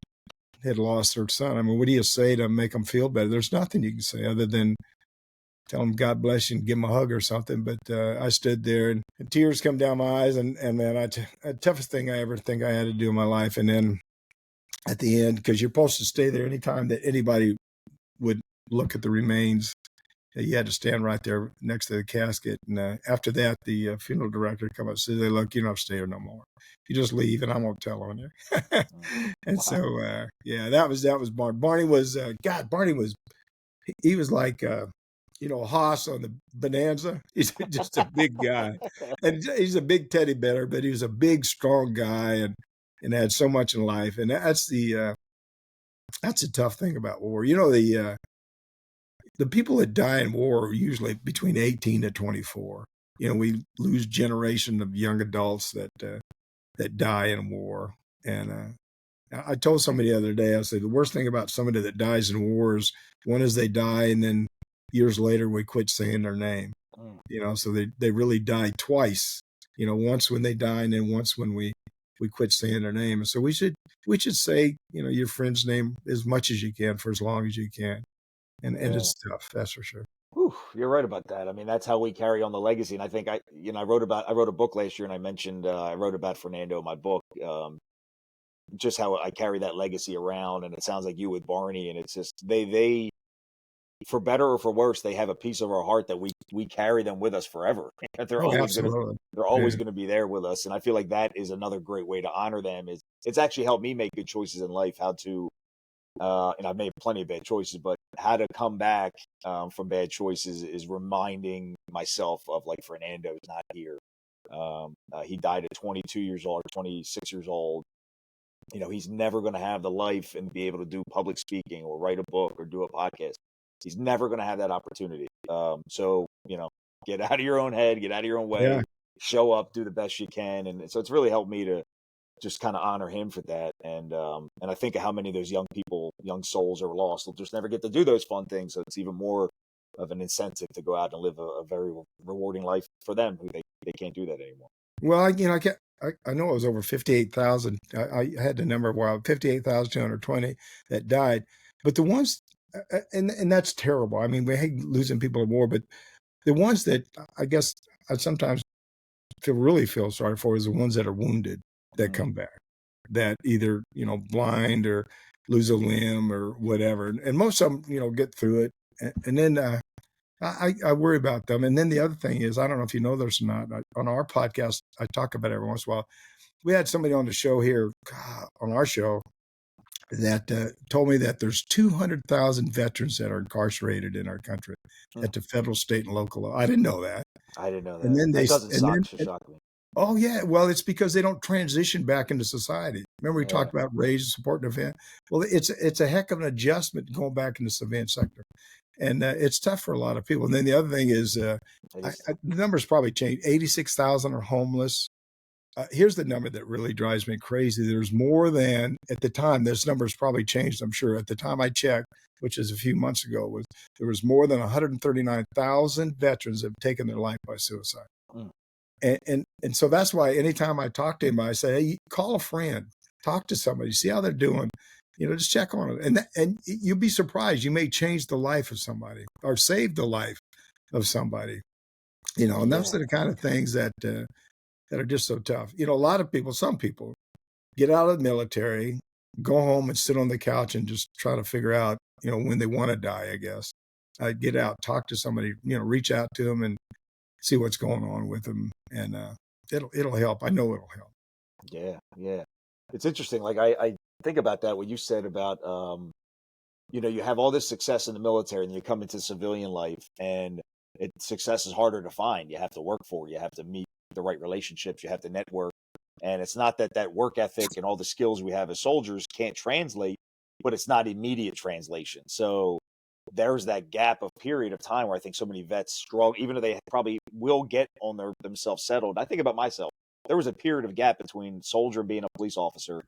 had lost their son. I mean, what do you say to make them feel better? There's nothing you can say other than tell them God bless you and give them a hug or something. But I stood there, and tears come down my eyes, and man, the toughest thing I ever think I had to do in my life. And then at the end, because you're supposed to stay there anytime that anybody would look at the remains, you had to stand right there next to the casket. And after that, the funeral director come up and said, "Look, you don't have to stay here no more. You just leave, and I won't tell on you." And Wow. so, yeah, that was Barney. Barney was, Barney was, he was like, Haas on the Bonanza. He's just a big guy. And he's a big teddy bear, but he was a big, strong guy and had so much in life. And that's the tough thing about war. The people that die in war are usually between 18 to 24. We lose generation of young adults that die in war. And I told somebody the other day, I said, the worst thing about somebody that dies in war is, one is they die, and then years later we quit saying their name. So they really die twice. Once when they die, and then once when we quit saying their name. And so we should say, your friend's name as much as you can for as long as you can. And it's tough, that's for sure. Whew, you're right about that. I mean, that's how we carry on the legacy. And I think I wrote a book last year, and I mentioned I wrote about Fernando in my book, just how I carry that legacy around. And it sounds like you with Barney, and it's just they for better or for worse, they have a piece of our heart that we carry them with us forever. They're Absolutely. always gonna be there with us. And I feel like that is another great way to honor them. It's actually helped me make good choices in life, how to and I've made plenty of bad choices, but how to come back from bad choices is reminding myself of, like, Fernando's not here. He died at 22 years old, or 26 years old. He's never going to have the life and be able to do public speaking or write a book or do a podcast. He's never going to have that opportunity. So, get out of your own head, get out of your own way, Yeah. show up, do the best you can. And so it's really helped me to just kind of honor him for that. And I think of how many of those young souls are lost. They'll just never get to do those fun things. So it's even more of an incentive to go out and live a very rewarding life for them who they can't do that anymore. Well, I know it was over 58,000. I had the number a while, 58,220 that died. But the ones, and that's terrible. I mean, we hate losing people in war, but the ones that I guess I sometimes really feel sorry for is the ones that are wounded that come back, that either, blind or lose a limb or whatever. And most of them, get through it. And then I worry about them. And then the other thing is, I don't know if you know this or not, on our podcast, I talk about it every once in a while. We had somebody on the show here, on our show, that told me that there's 200,000 veterans that are incarcerated in our country Hmm. at the federal, state, and local level. I didn't know that. I didn't know And that. then That doesn't shock me. oh yeah, well, it's because they don't transition back into society. Remember we Yeah, talked about raise, support, and event. Well, it's a heck of an adjustment going back into the civilian sector, and it's tough for a lot of people. And then the other thing is, it is tough. the numbers probably changed. 86,000 are homeless. Here's the number that really drives me crazy. There's more than at the time. This number's probably changed. I'm sure at the time I checked, which is a few months ago, was there was more than 139,000 veterans have taken their life by suicide. Mm. And so that's why anytime I talk to him, I say, hey, call a friend, talk to somebody, see how they're doing, just check on it. And you'll be surprised. You may change the life of somebody or save the life of somebody, and those Yeah, are the kind of things that are just so tough. A lot of people, some people get out of the military, go home and sit on the couch and just try to figure out, when they want to die, I guess. Get out, talk to somebody, reach out to them and see what's going on with them. And it'll help. I know it'll help. yeah, yeah. It's interesting. Like I think about that, what you said about you have all this success in the military and you come into civilian life and success is harder to find. You have to work for it. You have to meet the right relationships. You have to network. And it's not that work ethic and all the skills we have as soldiers can't translate, but it's not immediate translation. So there's that gap of period of time where I think so many vets struggle, even though they probably will get on themselves settled. I think about myself. There was a period of gap between soldier and being a police officer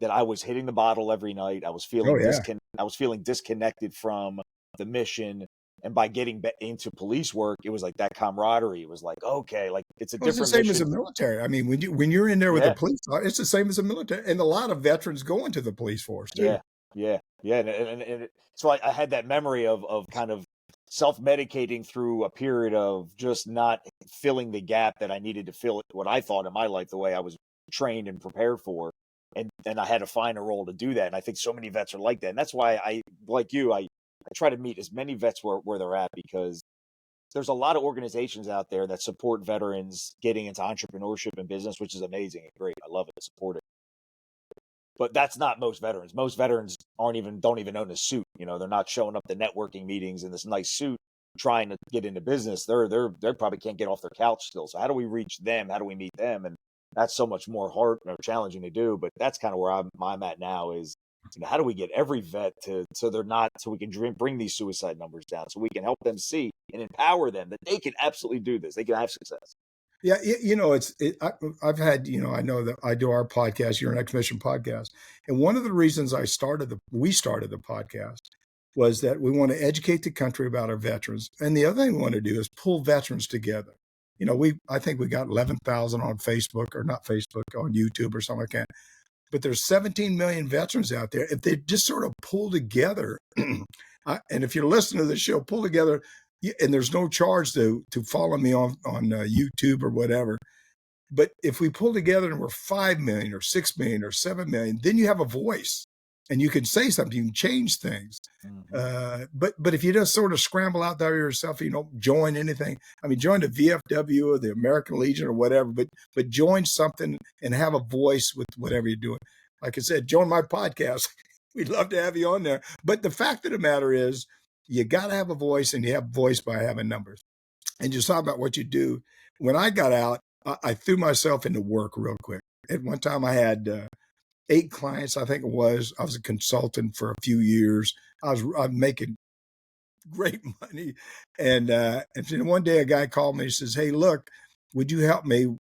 that I was hitting the bottle every night. Oh yeah. I was feeling disconnected from the mission. And by getting into police work, it was like that camaraderie. It was like, okay, like it's a Well, it's the different same as the mission. military. I mean, when you're in there with the Yeah, police, it's the same as the military. And a lot of veterans go into the police force too. yeah, yeah, yeah. So I had that memory of kind of self medicating through a period of just not filling the gap that I needed to fill what I thought in my life the way I was trained and prepared for. And I had to find a role to do that. And I think so many vets are like that. And that's why like you, I try to meet as many vets where they're at because there's a lot of organizations out there that support veterans getting into entrepreneurship and business, which is amazing and great. I love it. Support it. But that's not most veterans. Most veterans don't even own a suit. They're not showing up to networking meetings in this nice suit trying to get into business. They probably can't get off their couch still. So how do we reach them? How do we meet them? And that's so much more hard or challenging to do. But that's kind of where I'm at now is, how do we get every vet so we can bring these suicide numbers down so we can help them see and empower them that they can absolutely do this. They can have success. Yeah, I've had, I know that I do our podcast, your Next Mission podcast, and one of the reasons we started the podcast was that we want to educate the country about our veterans, and the other thing we want to do is pull veterans together. I think we got 11,000 on Facebook or not Facebook on YouTube or something like that, but there's 17 million veterans out there. If they just sort of pull together, and if you're listening to the show, pull together. And there's no charge to follow me on YouTube or whatever. But if we pull together and we're 5 million or 6 million or 7 million, then you have a voice and you can say something, you can change things. Mm-hmm. But if you just sort of scramble out there yourself, you don't join anything. I mean, join the VFW or the American Legion or whatever, but join something and have a voice with whatever you're doing. Like I said, join my podcast. We'd love to have you on there. But the fact of the matter is, you got to have a voice, and you have voice by having numbers. And just talk about what you do. When I got out, I threw myself into work real quick. At one time, I had 8 clients, I think it was. I was a consultant for a few years. I'm making great money. And then one day, a guy called me and says, "Hey, look, would you help me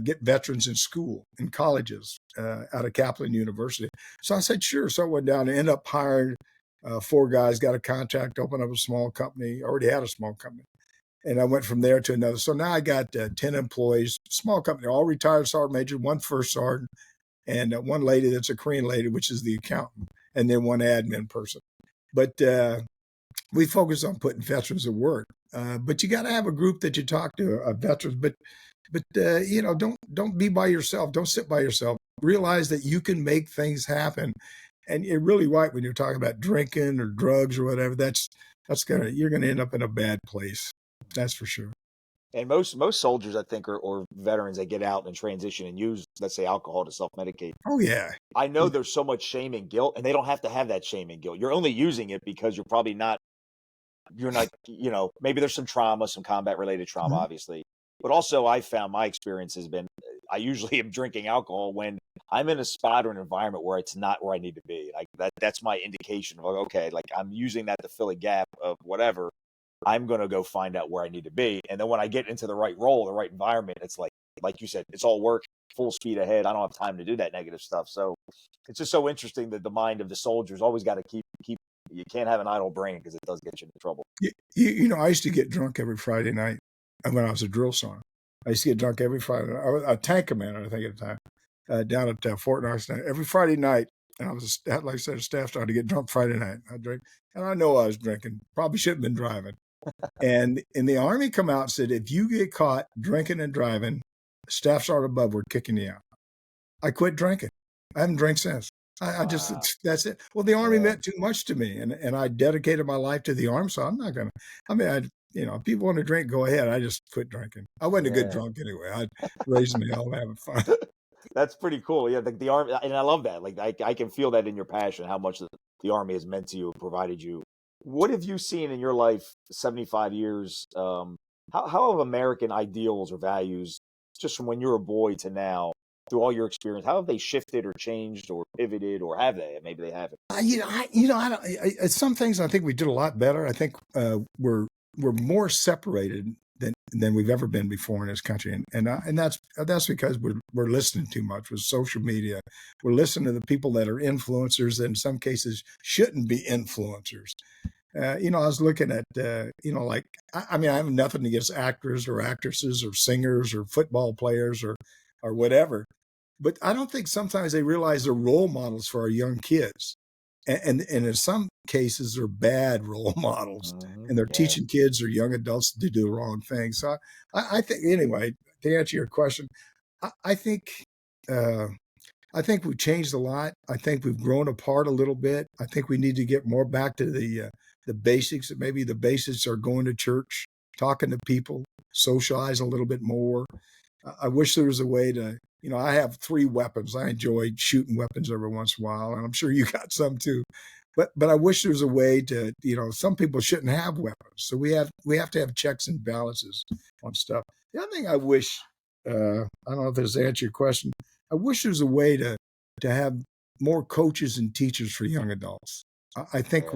get veterans in school, in colleges out of Kaplan University?" So I said, sure. So I went down and ended up hiring 4 guys, got a contract, opened up a small company, already had a small company. And I went from there to another. So now I got 10 employees, small company, all retired sergeant major, one first sergeant, and one lady that's a Korean lady, which is the accountant, and then one admin person. But we focus on putting veterans to work. But you got to have a group that you talk to, veterans. But don't be by yourself. Don't sit by yourself. Realize that you can make things happen. And you're really right when you're talking about drinking or drugs or whatever. You're gonna end up in a bad place. That's for sure. And most soldiers, I think, or veterans, they get out and transition and use, let's say, alcohol to self-medicate. Oh yeah. I know there's so much shame and guilt, and they don't have to have that shame and guilt. You're only using it because you're not, maybe there's some trauma, some combat related trauma, Mhm. obviously. But also, I found my experience has been, I usually am drinking alcohol when I'm in a spot or an environment where it's not where I need to be. Like that's my indication of like, okay, like I'm using that to fill a gap of whatever. I'm going to go find out where I need to be. And then when I get into the right role, the right environment, it's like you said, it's all work, full speed ahead. I don't have time to do that negative stuff. So it's just so interesting that the mind of the soldier's always got to keep, you can't have an idle brain because it does get you into trouble. I used to get drunk every Friday night when I was a drill sergeant. I used to get drunk every Friday. I was a tank commander, I think, at the time, down at Fort Knox. Every Friday night, and I was, like I said, a staff sergeant to get drunk Friday night. I drink, and I know I was drinking. Probably shouldn't have been driving. And in the Army, come out and said, if you get caught drinking and driving, staff sergeant above, we're kicking you out. I quit drinking. I haven't drank since. I just, Wow. that's it. Well, the Army Yeah. meant too much to me, and I dedicated my life to the Army, so I'm not going to, if people want to drink, go ahead. I just quit drinking. I wasn't a good Yeah. drunk anyway. I raising hell and having fun. That's pretty cool. Yeah, the army, and I love that. Like I can feel that in your passion, how much the army has meant to you and provided you. What have you seen in your life, 75 years? How have American ideals or values, just from when you were a boy to now, through all your experience, how have they shifted or changed or pivoted, or have they? Maybe they haven't. I don't. Some things I think we did a lot better. I think we're more separated than we've ever been before in this country, and that's because we're listening too much with social media. We're listening to the people that are influencers that in some cases shouldn't be influencers. I was looking at, like, I mean, I have nothing against actors or actresses or singers or football players or whatever, but I don't think sometimes they realize they're role models for our young kids. And in some cases, they're bad role models, and they're Yeah, teaching kids or young adults to do the wrong thing. So I think, anyway, to answer your question, I think uh, I think we've changed a lot. I think we've grown apart a little bit. I think we need to get more back to the basics. Maybe the basics are going to church, talking to people, socialize a little bit more. I wish there was a way to, I have 3 weapons. I enjoy shooting weapons every once in a while, and I'm sure you got some too. But I wish there was a way to, some people shouldn't have weapons. So we have to have checks and balances on stuff. The other thing I wish, I don't know if this answers your question. I wish there was a way to have more coaches and teachers for young adults. I think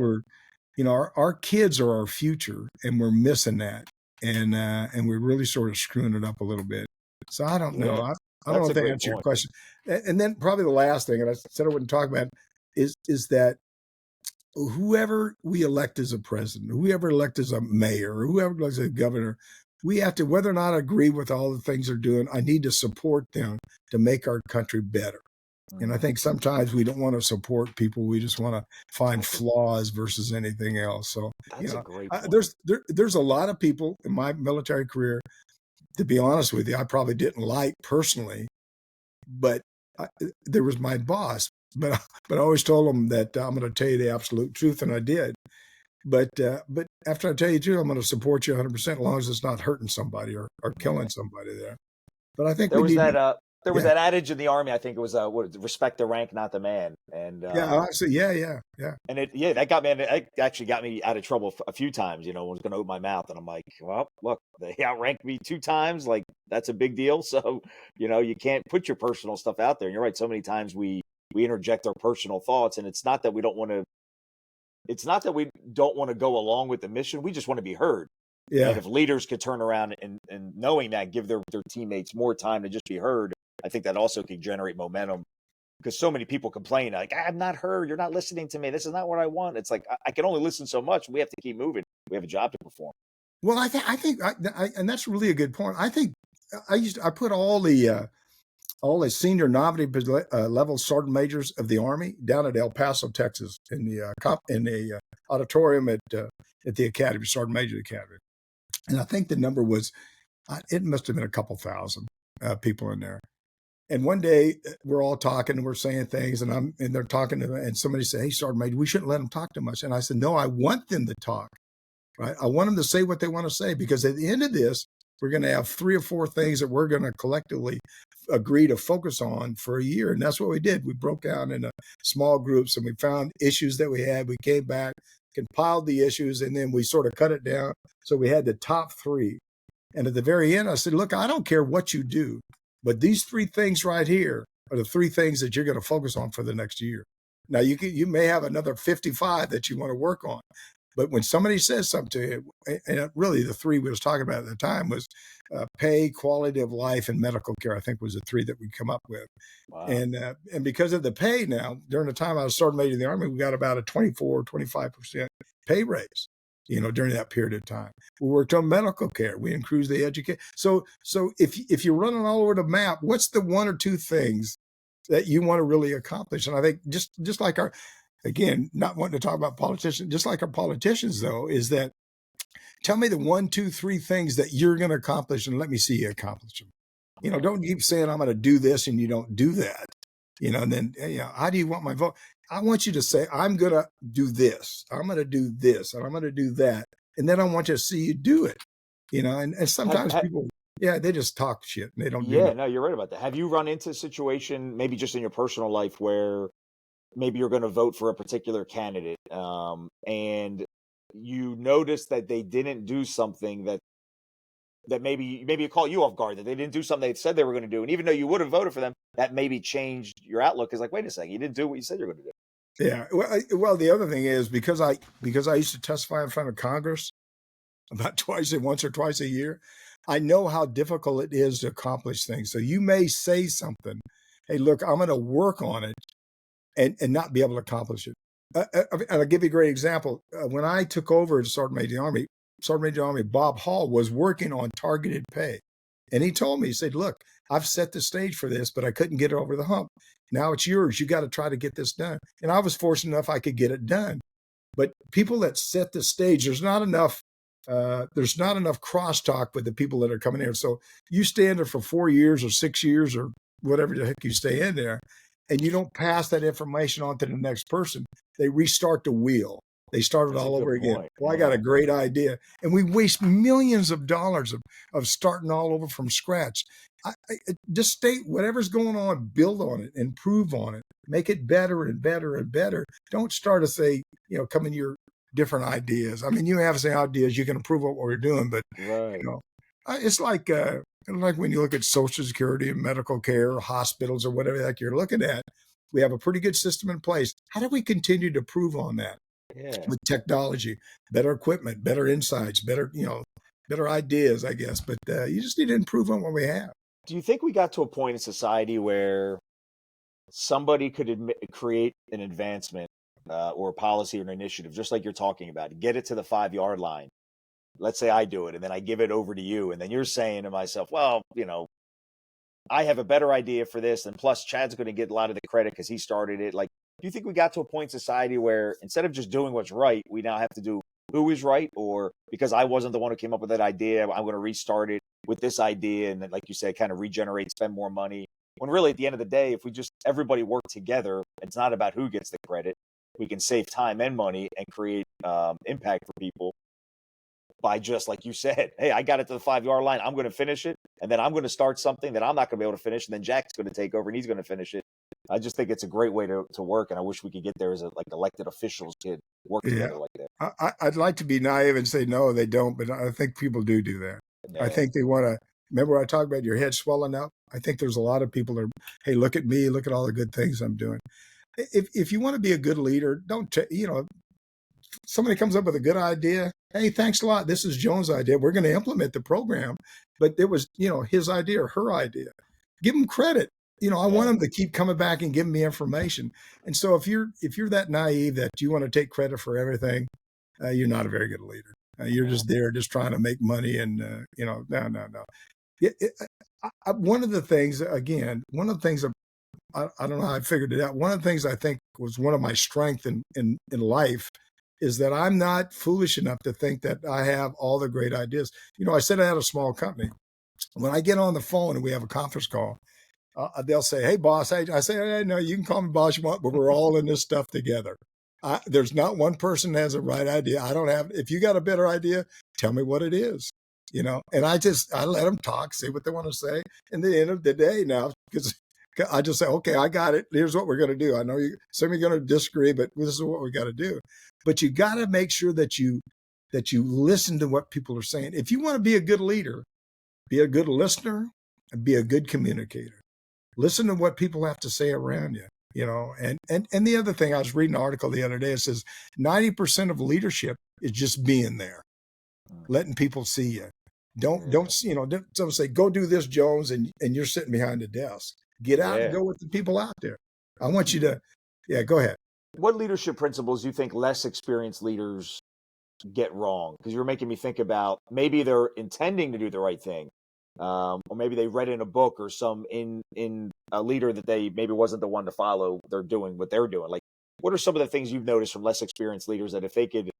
yeah, our kids are our future, and we're missing that, and we're really sort of screwing it up a little bit. So I don't know. yeah. I don't know That's if a that great answers your point. question. And then probably the last thing, and I said I wouldn't talk about, is that whoever we elect as a president, whoever elect as a mayor, or whoever elects as a governor, we have to, whether or not I agree with all the things they're doing, I need to support them to make our country better. And I Mhm. think sometimes we don't want to support people; we just want to find That's a flaws versus anything else. So, that's a great point. there's a lot of people in my military career. To be honest with you, I probably didn't like personally, but there was my boss. But I always told him that I'm going to tell you the absolute truth, and I did. But after I tell you the truth, I'm going to support you 100% as long as it's not hurting somebody or Yeah. killing somebody there. But I think There we was need to, there was yeah, that adage in the army. I think it was respect the rank, not the man. yeah, honestly, yeah. And that got me. It actually got me out of trouble a few times. I was going to open my mouth, and I'm like, well, look, they outranked me 2 times. Like that's a big deal. So you can't put your personal stuff out there. And you're right. So many times we interject our personal thoughts, and it's not that we don't want to. It's not that we don't want to go along with the mission. We just want to be heard. And Yeah. if leaders could turn around and knowing that, give their teammates more time to just be heard, I think that also could generate momentum because so many people complain like, I'm not heard. You're not listening to me. This is not what I want. It's like, I can only listen so much. We have to keep moving. We have a job to perform. Well, and that's really a good point. I think I put all the senior nominee level sergeant majors of the Army down at El Paso, Texas, in the auditorium at the academy, sergeant major academy, and I think the number was it must have been a couple thousand people in there. And one day we're all talking and we're saying things, and they're talking to, and somebody said, "Hey, sergeant major, we shouldn't let them talk too much." And I said, "No, I want them to talk. Right? I want them to say what they want to say because at the end of this, We're going to have 3 or 4 things that we're going to collectively agree to focus on for a year. And that's what we did. We broke down into small groups and we found issues that we had. We came back, compiled the issues, and then we sort of cut it down. So we had the top 3. And at the very end, I said, look, I don't care what you do, but these 3 things right here are the 3 things that you're going to focus on for the next year. Now, you may have another 55 that you want to work on. But when somebody says something to you, and really the 3 we was talking about at the time was pay, quality of life, and medical care, I think was the 3 that we come up with. Wow. And because of the pay now, during the time I was sergeant major in the Army, we got about a 25% pay raise, during that period of time. We worked on medical care. We increased the education. So if you're running all over the map, what's the 1 or 2 things that you want to really accomplish? And I think just like again, not wanting to talk about politicians, just like our politicians, though, is that tell me the 1, 2, 3 things that you're going to accomplish and let me see you accomplish them. Don't keep saying I'm going to do this and you don't do that. And then, how do you want my vote? I want you to say, I'm going to do this. I'm going to do this and I'm going to do that. And then I want you to see you do it. And sometimes people, they just talk shit and they don't do it. No, you're right about that. Have you run into a situation, maybe just in your personal life, where maybe you're going to vote for a particular candidate, and you notice that they didn't do something that maybe it caught you off guard, that they didn't do something they said they were going to do, and even though you would have voted for them, that maybe changed your outlook? Is like, wait a second, you didn't do what you said you were going to do. Yeah. Well, the other thing is because I used to testify in front of Congress about once or twice a year, I know how difficult it is to accomplish things. So you may say something, hey, look, I'm going to work on it, and not be able to accomplish it. And I'll give you a great example. When I took over as Sergeant Major of the Army, Bob Hall was working on targeted pay. And he told me, he said, look, I've set the stage for this, but I couldn't get it over the hump. Now it's yours. You got to try to get this done. And I was fortunate enough I could get it done. But people that set the stage, there's not enough crosstalk with the people that are coming in. So you stay in there for 4 years or 6 years or whatever the heck you stay in there, and you don't pass that information on to the next person, they restart the wheel. They start it all over again. Well, I got a great idea. And we waste millions of dollars of starting all over from scratch. I just state whatever's going on, build on it, improve on it, make it better and better and better. Don't start to say, come in your different ideas. I mean, you have some ideas, you can improve what we're doing, but, Right. It's like when you look at Social Security and medical care, hospitals, or whatever the heck you're looking at, we have a pretty good system in place. How do we continue to improve on that? Yeah. With technology, better equipment, better insights, better ideas, I guess. But you just need to improve on what we have. Do you think we got to a point in society where somebody could create an advancement or a policy or an initiative, just like you're talking about, get it to the 5-yard line? Let's say I do it, and then I give it over to you, and then you're saying to myself, well, I have a better idea for this, and plus Chad's going to get a lot of the credit because he started it. Like, do you think we got to a point in society where instead of just doing what's right, we now have to do who is right? Or because I wasn't the one who came up with that idea, I'm going to restart it with this idea, and then, like you said, kind of regenerate, spend more money. When really, at the end of the day, if we just everybody work together, it's not about who gets the credit. We can save time and money and create impact for people by just, like you said, hey, I got it to the 5-yard line. I'm going to finish it. And then I'm going to start something that I'm not going to be able to finish. And then Jack's going to take over and he's going to finish it. I just think it's a great way to work. And I wish we could get there as elected officials to work together like that. I'd like to be naive and say, no, they don't. But I think people do that. Yeah. I think they want to. Remember I talked about your head swelling up? I think there's a lot of people that are, hey, look at me. Look at all the good things I'm doing. If you want to be a good leader, don't, somebody comes up with a good idea. Hey, thanks a lot. This is Jones' idea. We're going to implement the program. But it was, his idea or her idea. Give them credit. I want them to keep coming back and giving me information. And so if you're that naive that you want to take credit for everything, you're not a very good leader. You're just there just trying to make money. And, no. One of the things, I don't know how I figured it out. One of the things I think was one of my strengths in life is that I'm not foolish enough to think that I have all the great ideas. I said I had a small company. When I get on the phone and we have a conference call, they'll say, hey, boss. I say, hey, no, you can call me boss you want, but we're all in this stuff together. There's not one person that has a right idea. I don't have. If you got a better idea, tell me what it is. And I let them talk, say what they want to say. And at the end of the day now, because I just say, okay, I got it. Here's what we're going to do. I know some of you are going to disagree, but this is what we got to do. But you got to make sure that you listen to what people are saying. If you want to be a good leader, be a good listener and be a good communicator. Listen to what people have to say around you. And the other thing, I was reading an article the other day. It says 90% of leadership is just being there, letting people see you. Don't say, go do this, Jones, and you're sitting behind the desk. Get out and go with the people out there. I want you to, go ahead. What leadership principles do you think less experienced leaders get wrong? Because you're making me think about maybe they're intending to do the right thing, or maybe they read in a book or some in a leader that they maybe wasn't the one to follow. They're doing what they're doing. Like, what are some of the things you've noticed from less experienced leaders that if they could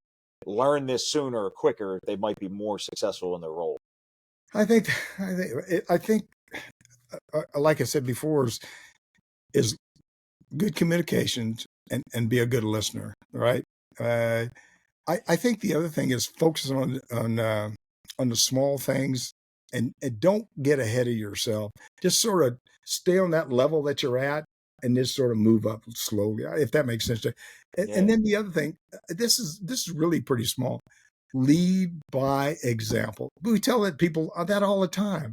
learn this sooner or quicker, they might be more successful in their role? I think, like I said before, is good communications and be a good listener, right? I think the other thing is focusing on the small things and don't get ahead of yourself. Just sort of stay on that level that you're at and just sort of move up slowly, if that makes sense. And then the other thing, this is really pretty small. Lead by example. We tell people that all the time.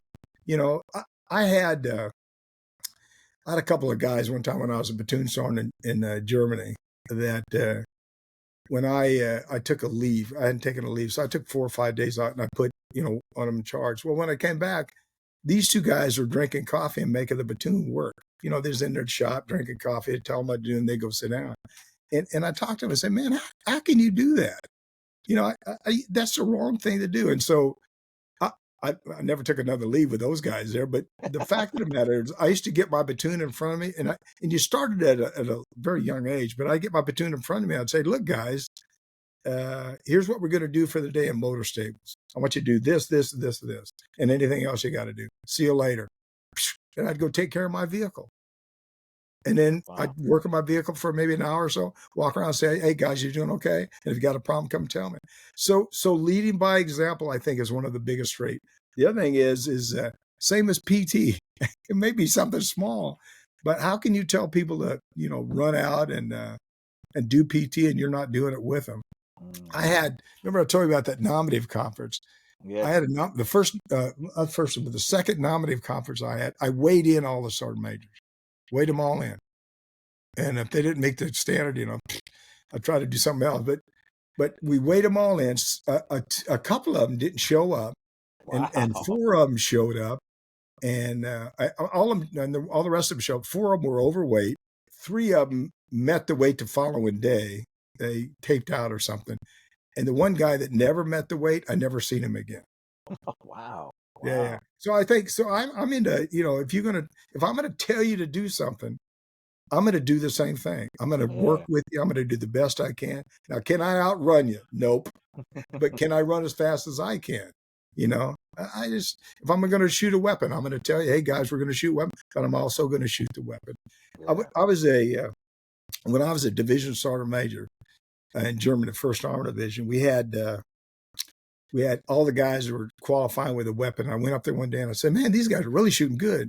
I had a couple of guys one time when I was a platoon sergeant in Germany that when I took a leave, I hadn't taken a leave, so I took 4 or 5 days out and I put on them in charge. Well, when I came back, these two guys were drinking coffee and making the platoon work. They was in their shop drinking coffee. I tell them what to do, and they go sit down. And I talked to them and said, man, how can you do that? That's the wrong thing to do. And so I never took another leave with those guys there. But the fact of the matter is, I used to get my platoon in front of me, and you started at a very young age. But I get my platoon in front of me. I'd say, look, guys, here's what we're going to do for the day in motor stables. I want you to do this, this, this, this, and anything else you got to do. See you later. And I'd go take care of my vehicle. And then I'd work on my vehicle for maybe an hour or so, walk around and say, hey, guys, you doing okay? And if you got a problem, come tell me. So leading by example, I think, is one of the biggest traits. The other thing is same as PT. It may be something small, but how can you tell people to, run out and do PT and you're not doing it with them? Remember I told you about that nominative conference? Yeah. I had the second nominative conference I had, I weighed in all the sergeant majors. Weighed them all in. And if they didn't make the standard, I try to do something else. But we weighed them all in. A couple of them didn't show up. And 4 of them showed up. And all the rest of them showed up. 4 of them were overweight. 3 of them met the weight the following day. They taped out or something. And the one guy that never met the weight, I never seen him again. Wow. Yeah. So I think I'm into, if I'm gonna tell you to do something, I'm gonna do the same thing. I'm gonna work with you. I'm gonna do the best I can. Now, can I outrun you? Nope. But can I run as fast as I can? If I'm gonna shoot a weapon, I'm gonna tell you, hey guys, we're gonna shoot a weapon, but I'm also gonna shoot the weapon. Yeah. When I was a division sergeant major in Germany, the 1st Armored Division, we had all the guys that were qualifying with a weapon. I went up there one day and I said, man, these guys are really shooting good.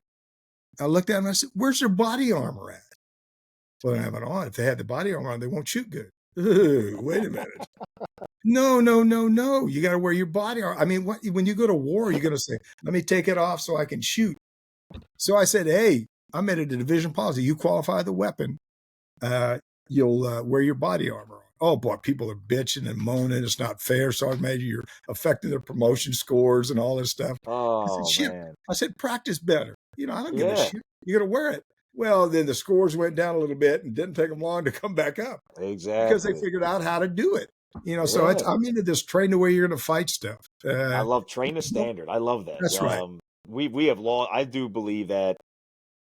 I looked at them and I said, where's their body armor at? Well, they have it on. If they had the body armor on, they won't shoot good. Wait a minute. No. You got to wear your body armor. I mean, when you go to war, you're going to say, let me take it off so I can shoot. So I said, hey, I made it a division policy. You qualify the weapon, you'll wear your body armor on. Oh, boy, people are bitching and moaning. It's not fair, Sergeant Major. You're affecting their promotion scores and all this stuff. Oh, I said, shit. Man. I said, practice better. I don't give a shit. You're going to wear it. Well, then the scores went down a little bit and didn't take them long to come back up. Exactly. Because they figured out how to do it. So I'm into this train the way you're going to fight stuff. I love train the standard. I love that. That's right. We have I do believe that.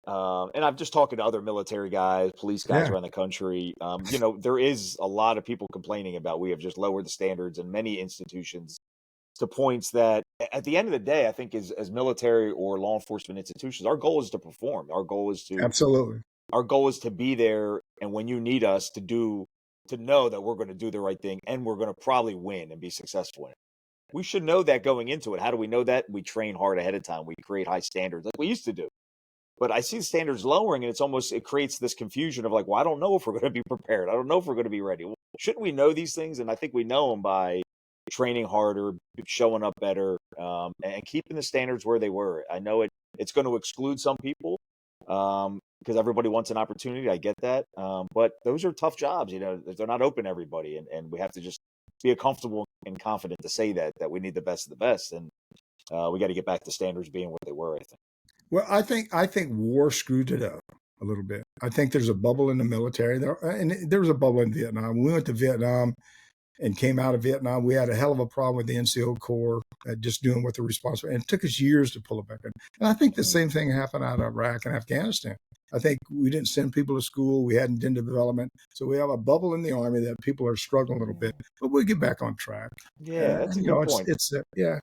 And I'm just talking to other military guys, police guys around the country. There is a lot of people complaining about we have just lowered the standards in many institutions to points that at the end of the day, I think as military or law enforcement institutions, our goal is to perform. Our goal is to absolutely. Our goal is to be there. And when you need us to know that we're going to do the right thing and we're going to probably win and be successful in it. we should know that going into it. How do we know that? We train hard ahead of time. We create high standards like we used to do. But I see the standards lowering, and it creates this confusion of like, well, I don't know if we're going to be prepared. I don't know if we're going to be ready. Well, shouldn't we know these things? And I think we know them by training harder, showing up better, and keeping the standards where they were. I know it's going to exclude some people because everybody wants an opportunity. I get that, but those are tough jobs. They're not open to everybody, and we have to just be comfortable and confident to say that we need the best of the best, and we got to get back to standards being what they were. I think. Well, I think war screwed it up a little bit. I think there's a bubble in the military there, and there was a bubble in Vietnam. We went to Vietnam and came out of Vietnam. We had a hell of a problem with the NCO Corps just doing what they're responsible, and it took us years to pull it back in. And I think the same thing happened out of Iraq and Afghanistan. I think we didn't send people to school. We hadn't done development. So we have a bubble in the Army that people are struggling a little bit, but we'll get back on track. Yeah, that's a good point. Yeah.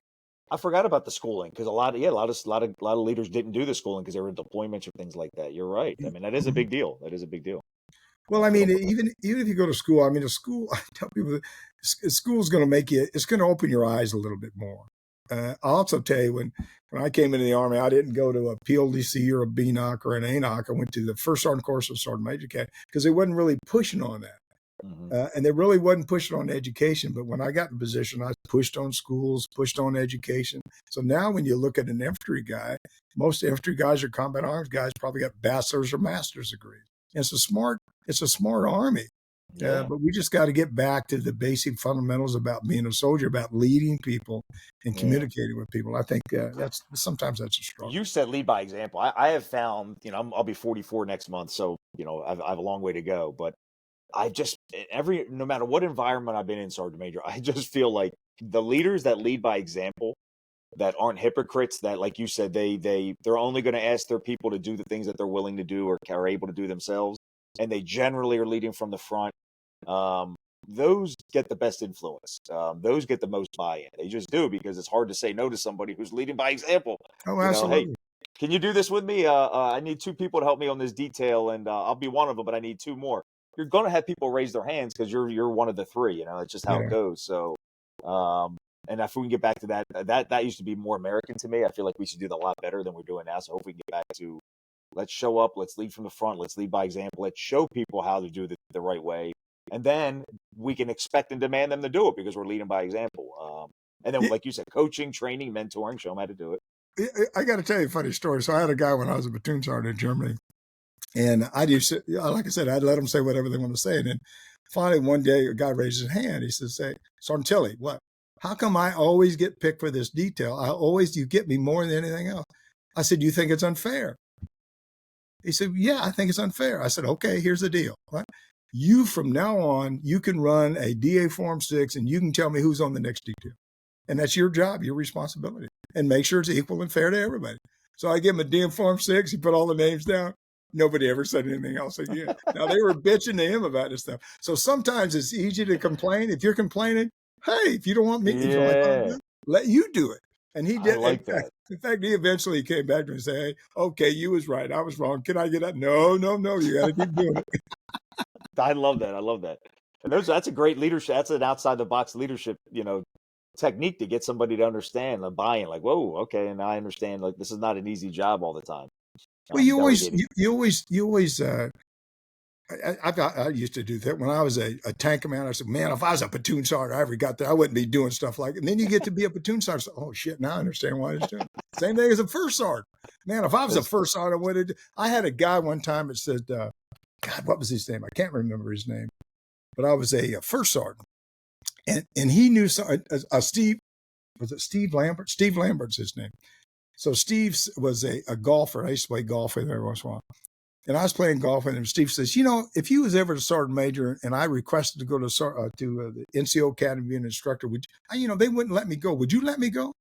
I forgot about the schooling because a lot of leaders didn't do the schooling because they were in deployments or things like that. You're right. I mean, that is a big deal. That is a big deal. Well, I mean, even if you go to school, I mean, I tell people that school's going to it's going to open your eyes a little bit more. I'll also tell you, when I came into the Army, I didn't go to a PLDC or a BNOC or an ANOC. I went to the First Sergeant course of Sergeant Major Academy because they wasn't really pushing on that. And they really wasn't pushing on education. But when I got in position, I pushed on schools, pushed on education. So now when you look at an infantry guy, most infantry guys or combat arms guys probably got bachelor's or master's degrees. And it's a smart Army. Yeah. But we just got to get back to the basic fundamentals about being a soldier, about leading people and communicating with people. I think sometimes that's a struggle. You said lead by example. I have found, I'll be 44 next month, so I have a long way to go. But no matter what environment I've been in, Sergeant Major, I just feel like the leaders that lead by example, that aren't hypocrites, that, like you said, they're only going to ask their people to do the things that they're willing to do or are able to do themselves, and they generally are leading from the front. Those get the best influence. Those get the most buy-in. They just do, because it's hard to say no to somebody who's leading by example. Oh, absolutely. Hey, can you do this with me? I need 2 people to help me on this detail, and I'll be one of them, but I need 2 more. You're going to have people raise their hands because you're one of the 3. It's just how it goes. So, and if we can get back to that used to be more American to me. I feel like we should do that a lot better than we're doing now. So hopefully we can get back to, let's show up, let's lead from the front, let's lead by example, let's show people how to do the right way, and then we can expect and demand them to do it because we're leading by example. And then, like you said, coaching, training, mentoring, show them how to do it. I got to tell you a funny story. So I had a guy when I was a platoon sergeant in Germany. And like I said, I'd let them say whatever they want to say. And then finally, one day, a guy raised his hand. He says, "Say, Sergeant Tilley, what? How come I always get picked for this detail? You get me more than anything else." I said, "You think it's unfair?" He said, "Yeah, I think it's unfair." I said, "Okay, here's the deal. What? You, from now on, you can run a DA Form 6 and you can tell me who's on the next detail. And that's your job, your responsibility. And make sure it's equal and fair to everybody." So I gave him a DM Form 6. He put all the names down. Nobody ever said anything else again. Now, they were bitching to him about this stuff. So sometimes it's easy to complain. If you're complaining, hey, if you don't want me, if you don't like let you do it. And he did. I like that. In fact, he eventually came back to me and said, "Hey, okay, you was right. I was wrong. Can I get that?" No. You got to keep doing it. I love that. And that's a great leadership. That's an outside the box leadership, technique to get somebody to understand the buy-in. Like, whoa, okay, and I understand. Like, this is not an easy job all the time. Well, I used to do that when I was a tank commander. I said, "Man, if I was a platoon sergeant, I ever got there, I wouldn't be doing stuff like it." And then you get to be a platoon sergeant. So, oh shit, now I understand why he's doing it. Same thing as a first sergeant. Man, if I was a first sergeant, I had a guy one time that said, God, what was his name? I can't remember his name, but I was a first sergeant, and he knew Steve. Was it Steve Lambert? Steve Lambert's his name. So Steve was a golfer. I used to play golf with him every once in a while. And I was playing golf with him. Steve says, if you was ever a sergeant major and I requested to go to the NCO Academy to be an instructor, they wouldn't let me go. Would you let me go?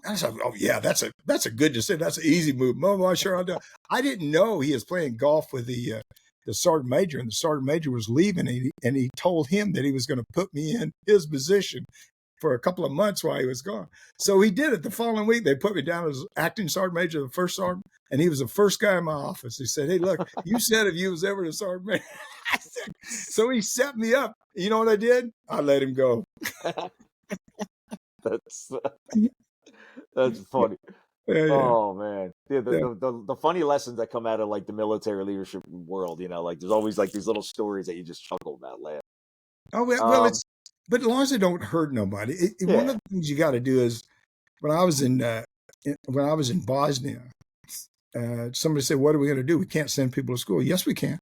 And I said, "Oh yeah, that's a good decision. That's an easy move. Mom, sure I'll do." I didn't know he was playing golf with the sergeant major, and the sergeant major was leaving, and he told him that he was going to put me in his position for a couple of months while he was gone. So he did it. The following week, they put me down as acting sergeant major, the first sergeant, and he was the first guy in my office. He said, "Hey, look, you said if you was ever the sergeant major." So he set me up. You know what I did? I let him go. That's that's funny. Yeah, yeah, Oh man, yeah. yeah. The funny lessons that come out of like the military leadership world, like there's always like these little stories that you just chuckle about, laugh. Oh well, Um, but as long as it don't hurt nobody. One yeah. of the things you got to do is when I was in Bosnia, somebody said, "What are we going to do? We can't send people to school." Yes, we can.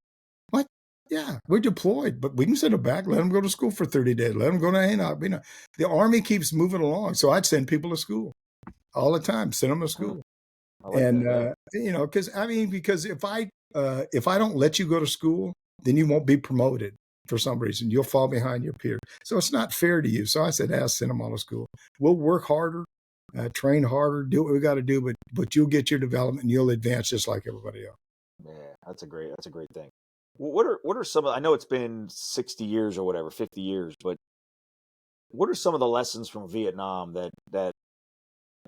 What? Yeah, we're deployed, but we can send them back. Let them go to school for 30 days. Let them go to ANOC. The Army keeps moving along, so I'd send people to school all the time. Send them to Hmm, school, I like and that. Yeah. because if I don't let you go to school, then you won't be promoted for some reason. You'll fall behind your peers. So it's not fair to you. So I said, send them all to school. We'll work harder, train harder, do what we got to do, but you'll get your development and you'll advance just like everybody else. Yeah, that's a great thing. What are some of, I know it's been 60 years or whatever, 50 years, but what are some of the lessons from Vietnam that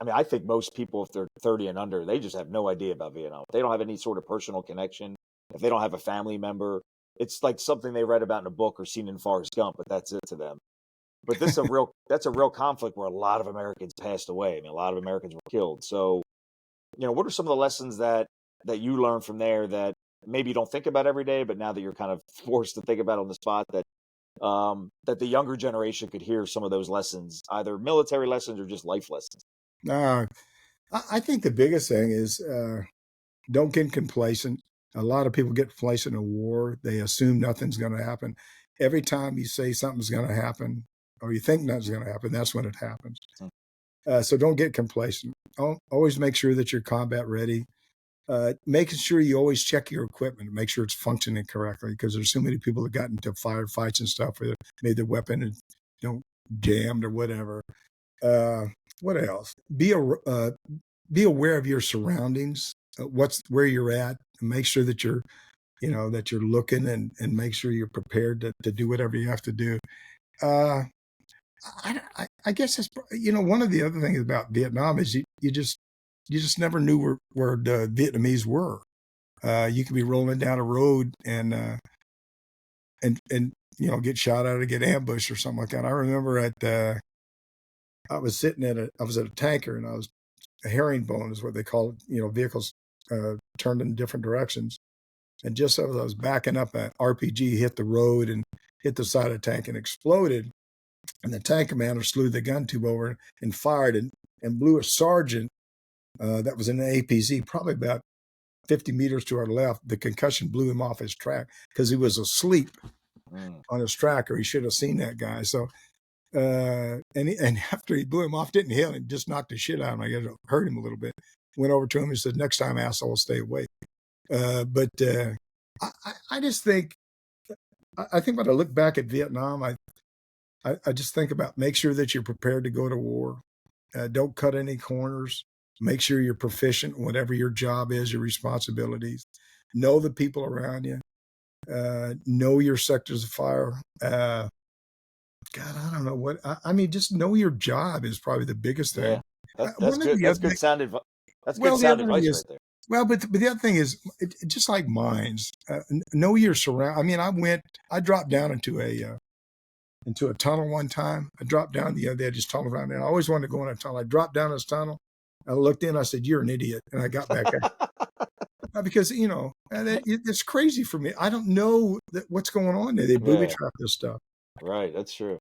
I mean, I think most people, if they're 30 and under, they just have no idea about Vietnam. They don't have any sort of personal connection. If they don't have a family member, it's like something they read about in a book or seen in Forrest Gump, but that's it to them. But that's a real conflict where a lot of Americans passed away. I mean, a lot of Americans were killed. So, what are some of the lessons that you learned from there that maybe you don't think about every day, but now that you're kind of forced to think about on the spot, that the younger generation could hear some of those lessons, either military lessons or just life lessons. Uh, I think the biggest thing is don't get complacent. A lot of people get complacent in war. They assume nothing's going to happen. Every time you say something's going to happen or you think nothing's going to happen, that's when it happens. So don't get complacent. Always make sure that you're combat ready. Making sure you always check your equipment, make sure it's functioning correctly, because there's so many people that got into firefights and stuff where they made their weapon and jammed or whatever. Uh, what else? Be aware of your surroundings. What's where you're at. And make sure that you're looking and make sure you're prepared to do whatever you have to do. Uh, I guess that's one of the other things about Vietnam is you just never knew where the Vietnamese were. You could be rolling down a road and get shot at or get ambushed or something like that. I remember I was at a tanker and I was a herringbone is what they call it. Vehicles turned in different directions, and just as I was backing up, an RPG hit the road and hit the side of the tank and exploded. And the tank commander slew the gun tube over and fired and blew a sergeant that was in an APZ, probably about 50 meters to our left. The concussion blew him off his track because he was asleep on his tracker. He should have seen that guy. So, and after he blew him off, didn't hit him, just knocked the shit out of him. I guess it hurt him a little bit. Went over to him and said, "Next time, asshole, stay away." I just think, I think when I look back at Vietnam, I just think about make sure that you're prepared to go to war. Don't cut any corners. Make sure you're proficient in whatever your job is, your responsibilities. Know the people around you. Know your sectors of fire. God, I don't know what I mean. Just know your job is probably the biggest thing. Yeah, that's One of good. the That's other good thing, sound advice. That's good well, the sound other thing advice right is, there. well, but the other thing is, just like mines, know your surround. I mean, I dropped down into a tunnel one time. I dropped down the other day, I just tunneled around there. I always wanted to go in a tunnel. I dropped down this tunnel. I looked in, I said, "You're an idiot." And I got back out. Because, it's crazy for me. I don't know what's going on there. They booby Yeah, trap this stuff. right. That's true.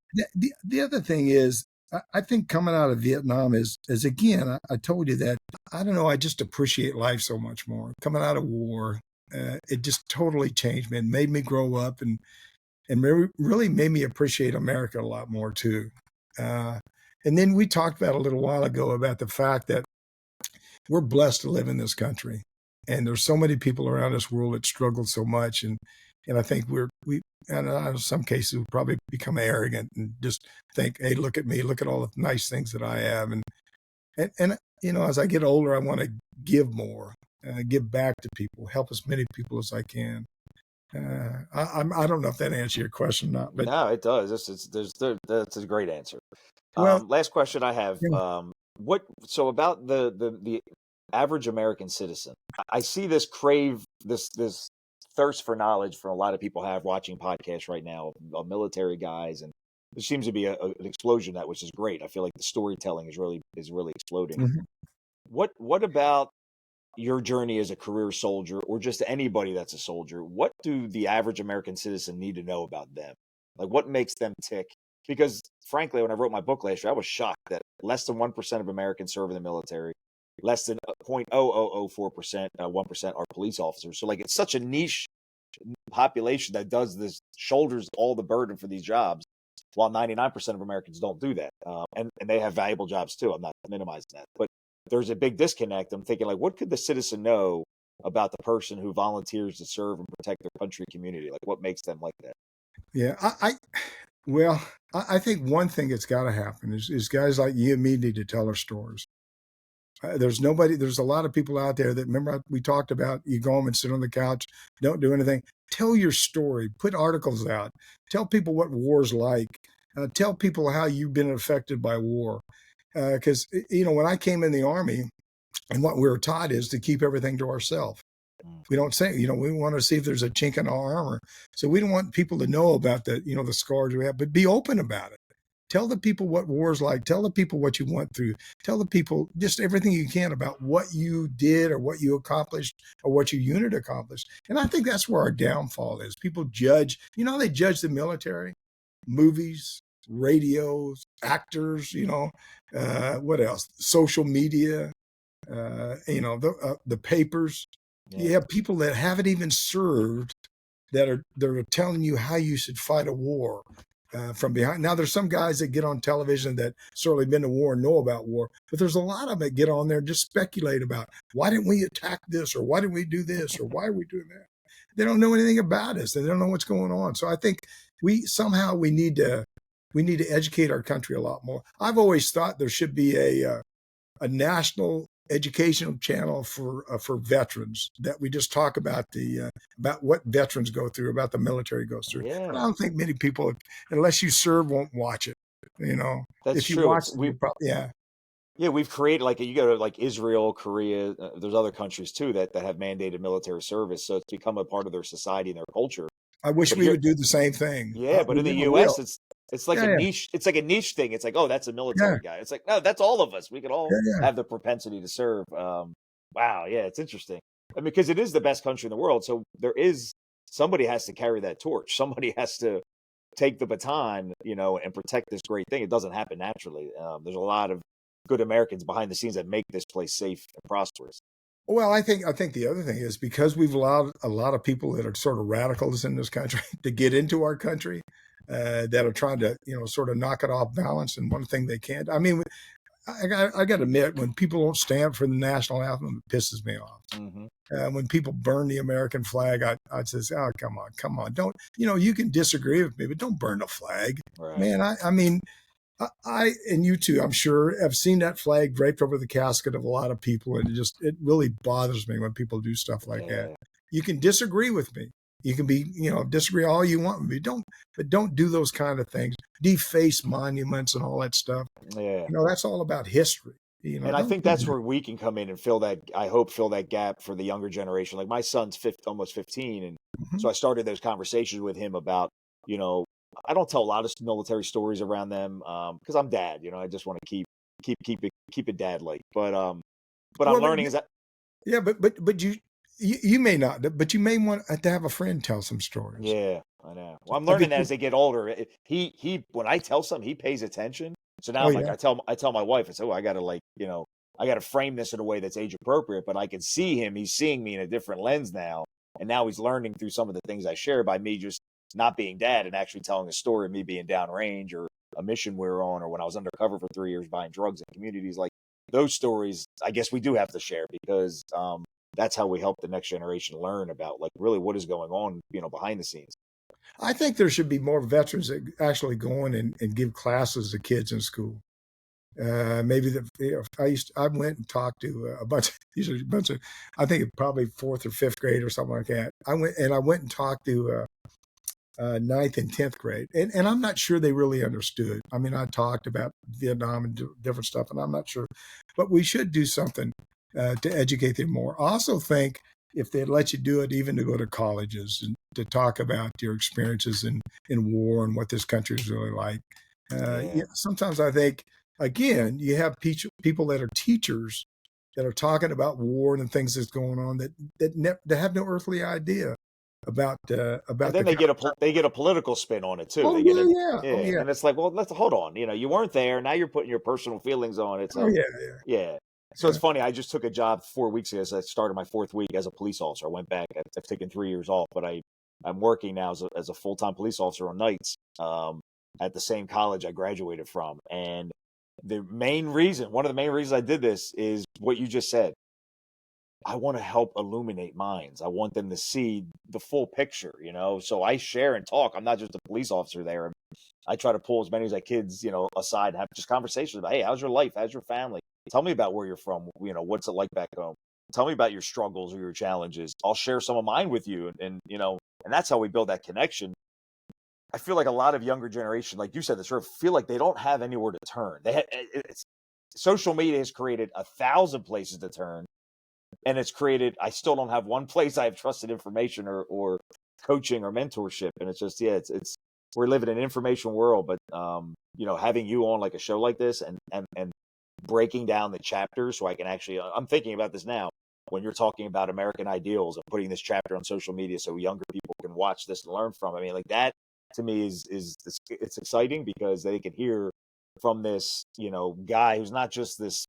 The other thing is, I think coming out of Vietnam is again, I told you that, I don't know, I just appreciate life so much more. Coming out of war, it just totally changed me and made me grow up and really made me appreciate America a lot more too. Uh, and then we talked about a little while ago about the fact that we're blessed to live in this country, and there's so many people around this world that struggle so much, and I think and in some cases we probably become arrogant and just think, "Hey, look at me, look at all the nice things that I have," and as I get older, I want to give more, give back to people, help as many people as I can. I don't know if that answers your question or not, but No, it does. That's a great answer. well, Last question I have. yeah, So about the average American citizen, I see this thirst for knowledge for a lot of people have watching podcasts right now of military guys, and there seems to be an explosion that, which is great. I feel like the storytelling is really exploding. Mhm. What about your journey as a career soldier, or just anybody that's a soldier? What do the average American citizen need to know about them? Like, what makes them tick? Because frankly, when I wrote my book last year, I was shocked that less than 1% of Americans serve in the military. Less than 0.0004%, 1% are police officers. So like, it's such a niche population that does this, shoulders all the burden for these jobs, while 99% of Americans don't do that. And they have valuable jobs too. I'm not minimizing that, but there's a big disconnect. I'm thinking, like, what could the citizen know about the person who volunteers to serve and protect their country community? Like, what makes them like that? Yeah, well, I think one thing that's got to happen is guys like you and me need to tell our stories. There's a lot of people out there that, remember we talked about, you go home and sit on the couch, don't do anything. Tell your story, put articles out, tell people what war's like, tell people how you've been affected by war. Because, when I came in the Army, and what we were taught is to keep everything to ourselves. Mm. We don't say, we want to see if there's a chink in our armor. So we don't want people to know about the scars we have, but be open about it. Tell the people what war's like. Tell the people what you went through. Tell the people just everything you can about what you did or what you accomplished or what your unit accomplished. And I think that's where our downfall is. People judge, they judge the military, movies, radios, actors, what else? Social media, the papers. Yeah. You have people that haven't even served that are telling you how you should fight a war from behind. Now, there's some guys that get on television that certainly been to war and know about war, but there's a lot of them that get on there and just speculate about, why didn't we attack this, or why didn't we do this, or why are we doing that? They don't know anything about us. They don't know what's going on. So I think we need to educate our country a lot more. I've always thought there should be a national educational channel for veterans, that we just talk about about what veterans go through, about the military goes through. But I Yeah, don't think many people, unless you serve, won't watch it. that's If you true. watch It's it, you we probably, yeah. Yeah, we've created, like, you go to like Israel, Korea. There's other countries too that have mandated military service, so it's become a part of their society and their culture. I wish But we here, would do the same thing. yeah, but We in the never U.S., will. it's like a Yeah, niche. It's like a niche thing. It's like, oh, that's a yeah, military guy. It's like, no, that's all of us. We can all yeah, yeah. have the propensity to serve. Wow, yeah, it's interesting. I mean, because it is the best country in the world, so somebody has to carry that torch. Somebody has to take the baton, and protect this great thing. It doesn't happen naturally. There's a lot of good Americans behind the scenes that make this place safe and prosperous. Well, I think the other thing is, because we've allowed a lot of people that are sort of radicals in this country to get into our country, that are trying to, sort of knock it off balance. And one thing they can't, I mean, I got to admit, when people don't stand for the national anthem, it pisses me off. Hmm. When people burn the American flag, I says, oh, come on, don't, you can disagree with me, but don't burn the flag, Right. man. I mean, I and you too, I'm sure, have seen that flag draped over the casket of a lot of people, and it really bothers me when people do stuff like that. Yeah. You can disagree with me. You can be, disagree all you want with me. But don't do those kind of things. Deface monuments and all that stuff. Yeah. That's all about history. And I Don't think do that's that. where we can come in and fill that gap for the younger generation. Like, my son's almost 15. And Mhm. so I started those conversations with him about, you know, I don't tell a lot of military stories around them, because I'm dad, I just want to keep it dad like. But I'm Well, learning is that, yeah, but you may not, but you may want to have a friend tell some stories. yeah, I know. Well, I'm learning that Because, as they get older, he when I tell something, he pays attention. So now oh I'm like, yeah. I tell my wife, I say, oh, I gotta, like, I gotta frame this in a way that's age appropriate. But I can see him; he's seeing me in a different lens now, and now he's learning through some of the things I share by me just not being dad and actually telling a story of me being downrange, or a mission we were on, or when I was undercover for 3 years buying drugs in communities. Like, those stories, I guess we do have to share, because that's how we help the next generation learn about, like, really what is going on, behind the scenes. I think there should be more veterans that actually go in and give classes to kids in school. Maybe I went and talked to a bunch. These are a bunch of, I think probably fourth or fifth grade or something like that. I went and talked to ninth and 10th grade, and I'm not sure they really understood. I mean, I talked about Vietnam and different stuff, and I'm not sure, but we should do something to educate them more. I also think if they'd let you do it, even to go to colleges and to talk about your experiences in war and what this country is really like. Yeah. Sometimes I think, again, you have people that are teachers that are talking about war and things that's going on that have no earthly idea And about then the. they get a political spin on it too. Oh They get yeah, a yeah, oh yeah, yeah, and it's like, well, let's hold on. You weren't there. Now you're putting your personal feelings on it. oh So yeah, yeah, yeah. So it's yeah. funny. I just took a job 4 weeks ago. So I started my fourth week as a police officer. I went back. I've taken 3 years off, but I'm working now as a full time police officer on nights at the same college I graduated from. And one of the main reasons I did this is what you just said. I want to help illuminate minds. I want them to see the full picture. So I share and talk. I'm not just a police officer there. I try to pull as many as I kids, aside, have just conversations about, hey, how's your life? How's your family? Tell me about where you're from. What's it like back home? Tell me about your struggles or your challenges. I'll share some of mine with you. And that's how we build that connection. I feel like a lot of younger generation, like you said, they sort of feel like they don't have anywhere to turn. Social media has created 1,000 places to turn, and it's created, I still don't have one place I have trusted information or coaching or mentorship. And it's just, yeah, it's we're living in an information world, but having you on like a show like this and breaking down the chapters so I can actually, I'm thinking about this now when you're talking about American ideals and putting this chapter on social media so younger people can watch this and learn from. I mean, like that to me is it's exciting because they can hear from this, guy who's not just this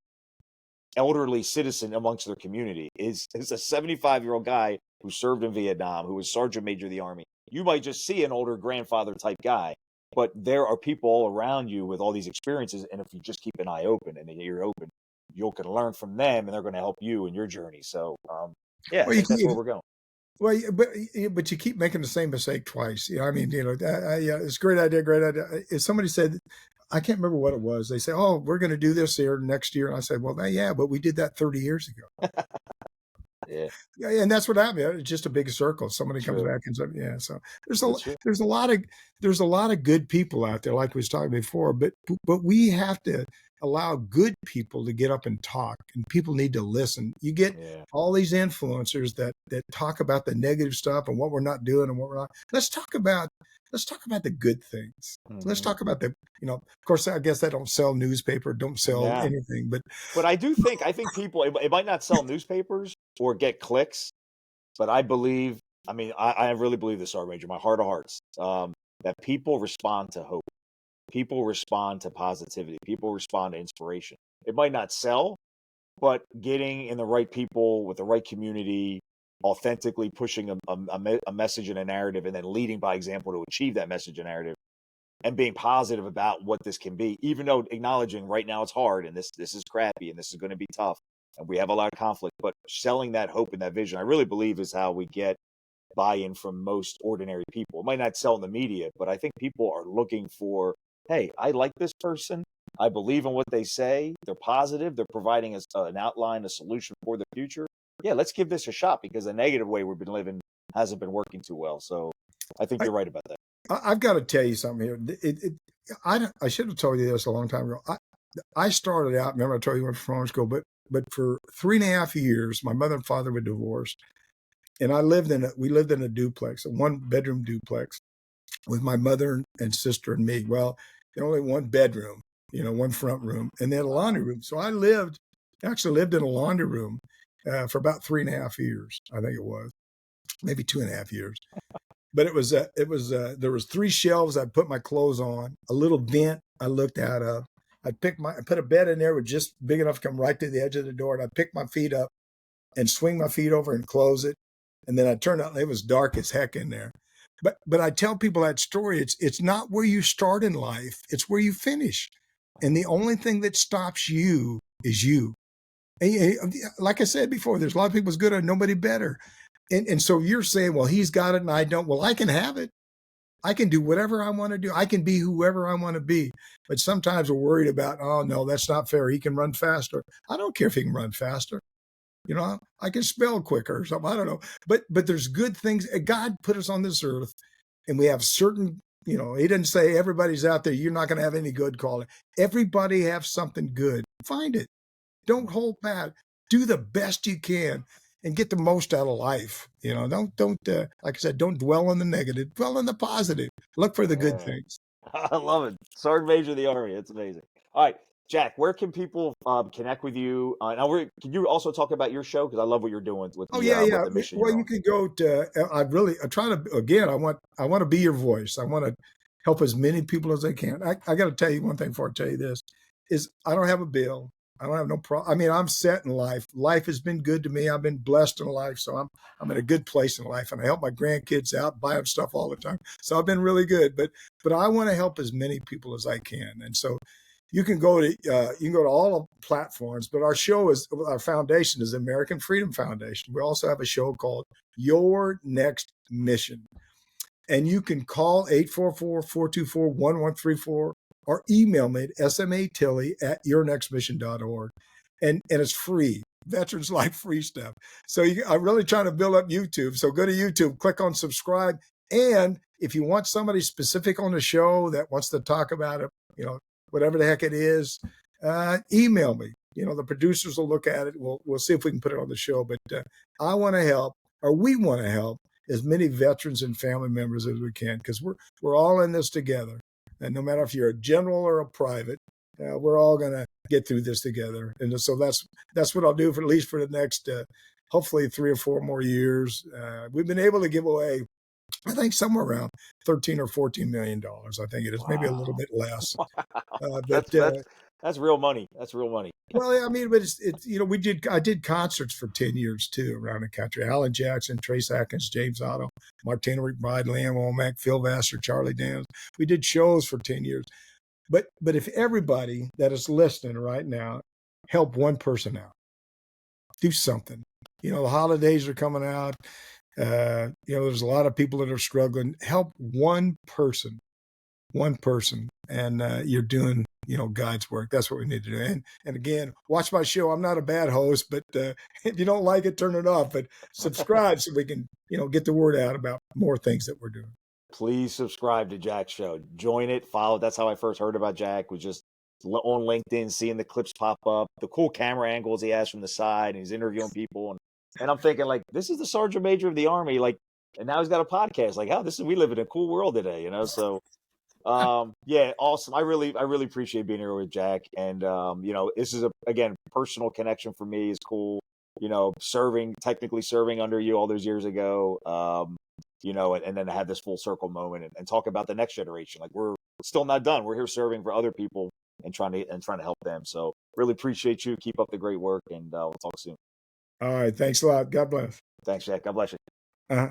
elderly citizen amongst their community, is a 75-year-old guy who served in Vietnam, who was sergeant major of the army. You might just see an older grandfather type guy, but there are people all around you with all these experiences, and if you just keep an eye open and an ear open, you can learn from them, and they're going to help you in your journey. So yeah, I Well, you think that's keep, where we're going. well, but you keep making the same mistake twice. I mean, yeah, it's a great idea, great idea. If somebody said, I can't remember what it was. They say, "Oh, we're going to do this here next year," and I said, "Well, yeah, but we did that 30 years ago." Yeah, Yeah, and that's what happened. It's just a big circle. Somebody comes true. back and says, "Yeah." So there's a That's true. there's a lot of there's a lot of good people out there, like we was talking before. But we have to allow good people to get up and talk, and people need to listen. You get Yeah. all these influencers that talk about the negative stuff and what we're not doing and what we're not. Let's talk about the good things. Let's Hmm. talk about of course, I guess they don't sell newspaper, don't sell Yeah. anything, but But I think people, it might not sell newspapers or get clicks, but I really believe this, Sergeant Major, my heart of hearts, that people respond to hope. People respond to positivity. People respond to inspiration. It might not sell, but getting in the right people with the right community, authentically pushing a message and a narrative, and then leading by example to achieve that message and narrative, and being positive about what this can be, even though acknowledging right now it's hard and this is crappy and this is going to be tough and we have a lot of conflict, but selling that hope and that vision, I really believe is how we get buy-in from most ordinary people. It might not sell in the media, but I think people are looking for, hey, I like this person. I believe in what they say. They're positive. They're providing us an outline, a solution for the future. Yeah, let's give this a shot because the negative way we've been living hasn't been working too well. So I think I, you're right about that. I've got to tell you something here. I should have told you this a long time ago. I started out. Remember, I told you I went to farm school, but for 3.5 years, my mother and father were divorced, and we lived in a duplex, a 1-bedroom duplex, with my mother and sister and me. Well, only one bedroom, one front room, and then a Wow. laundry room. So I actually lived in a laundry room for about 3.5 years. I think it was maybe 2.5 years. But there was 3 shelves I'd put my clothes on, a little vent I looked out of. I put a bed in there with just big enough to come right to the edge of the door, and I'd pick my feet up and swing my feet over and close it. And then I turned out, it was dark as heck in there. But I tell people that story. It's not where you start in life, it's where you finish. And the only thing that stops you is you. And like I said before, there's a lot of people as good and nobody better. And so you're saying, well, he's got it and I don't. Well, I can have it. I can do whatever I want to do. I can be whoever I want to be. But sometimes we're worried about, oh, no, that's not fair. He can run faster. I don't care if he can run faster. I can spell quicker or something. I don't know. But there's good things. God put us on this earth, and we have certain, he didn't say everybody's out there. You're not going to have any good calling. Everybody have something good. Find it. Don't hold back. Do the best you can. and get the most out of life. Don't like I said, don't dwell on the negative, dwell on the positive. Look for the good Yeah. things. I love it. Sergeant Major of the Army. It's amazing. All right, Jack, where can people connect with you? Now, can you also talk about your show? Because I love what you're doing Oh yeah, with yeah. the mission Well, you're you on. can go to. I try to again. I want to be your voice. I want to help as many people as I can. I got to tell you one thing before I tell you this is I don't have a bill. I don't have no problem. I mean, I'm set in life. Life has been good to me. I've been blessed in life, so I'm in a good place in life, and I help my grandkids out, buy them stuff all the time. So I've been really good. But I want to help as many people as I can, and so you can go to all of the platforms, but our foundation is the American Freedom Foundation. We also have a show called Your Next Mission. And you can call 844-424-1134 or email me at smatilley@yournextmission.org. And it's free. Veterans like free stuff. So I'm really trying to build up YouTube. So go to YouTube, click on subscribe. And if you want somebody specific on the show that wants to talk about it, whatever the heck it is, email me. The producers will look at it. We'll see if we can put it on the show. But I want to help, or we want to help as many veterans and family members as we can, because we're all in this together. And no matter if you're a general or a private, we're all going to get through this together. And so that's what I'll do for at least for the next, hopefully 3 or 4 more years. We've been able to give away, I think, somewhere around $13 or $14 million. I think it is, maybe a little Wow. bit less. That's But that's that's real money. That's real money. Well, I mean, but it's I did concerts for 10 years too around the country. Alan Jackson, Trace Atkins, James Otto, Martina McBride, Liam Womack, Phil Vassar, Charlie Daniels. We did shows for 10 years. But if everybody that is listening right now help one person out, do something. The holidays are coming out. There's a lot of people that are struggling. Help one person, and you're doing God's work. That's what we need to do. And again, watch my show. I'm not a bad host, but if you don't like it, turn it off. But subscribe so we can get the word out about more things that we're doing. Please subscribe to Jack's show. Join it, follow. That's how I first heard about Jack, was just on LinkedIn, seeing the clips pop up, the cool camera angles he has from the side, and he's interviewing people. And I'm thinking, like, this is the Sergeant Major of the Army. Like, and now he's got a podcast. Like, we live in a cool world today, So yeah, awesome. I really appreciate being here with Jack. And this is again, personal connection for me is cool. Technically serving under you all those years ago. And then to have this full circle moment and talk about the next generation. Like, we're still not done. We're here serving for other people and trying to help them. So really appreciate you. Keep up the great work, and we'll talk soon. All right. Thanks a lot. God bless. Thanks, Jack. God bless you. Uh-huh.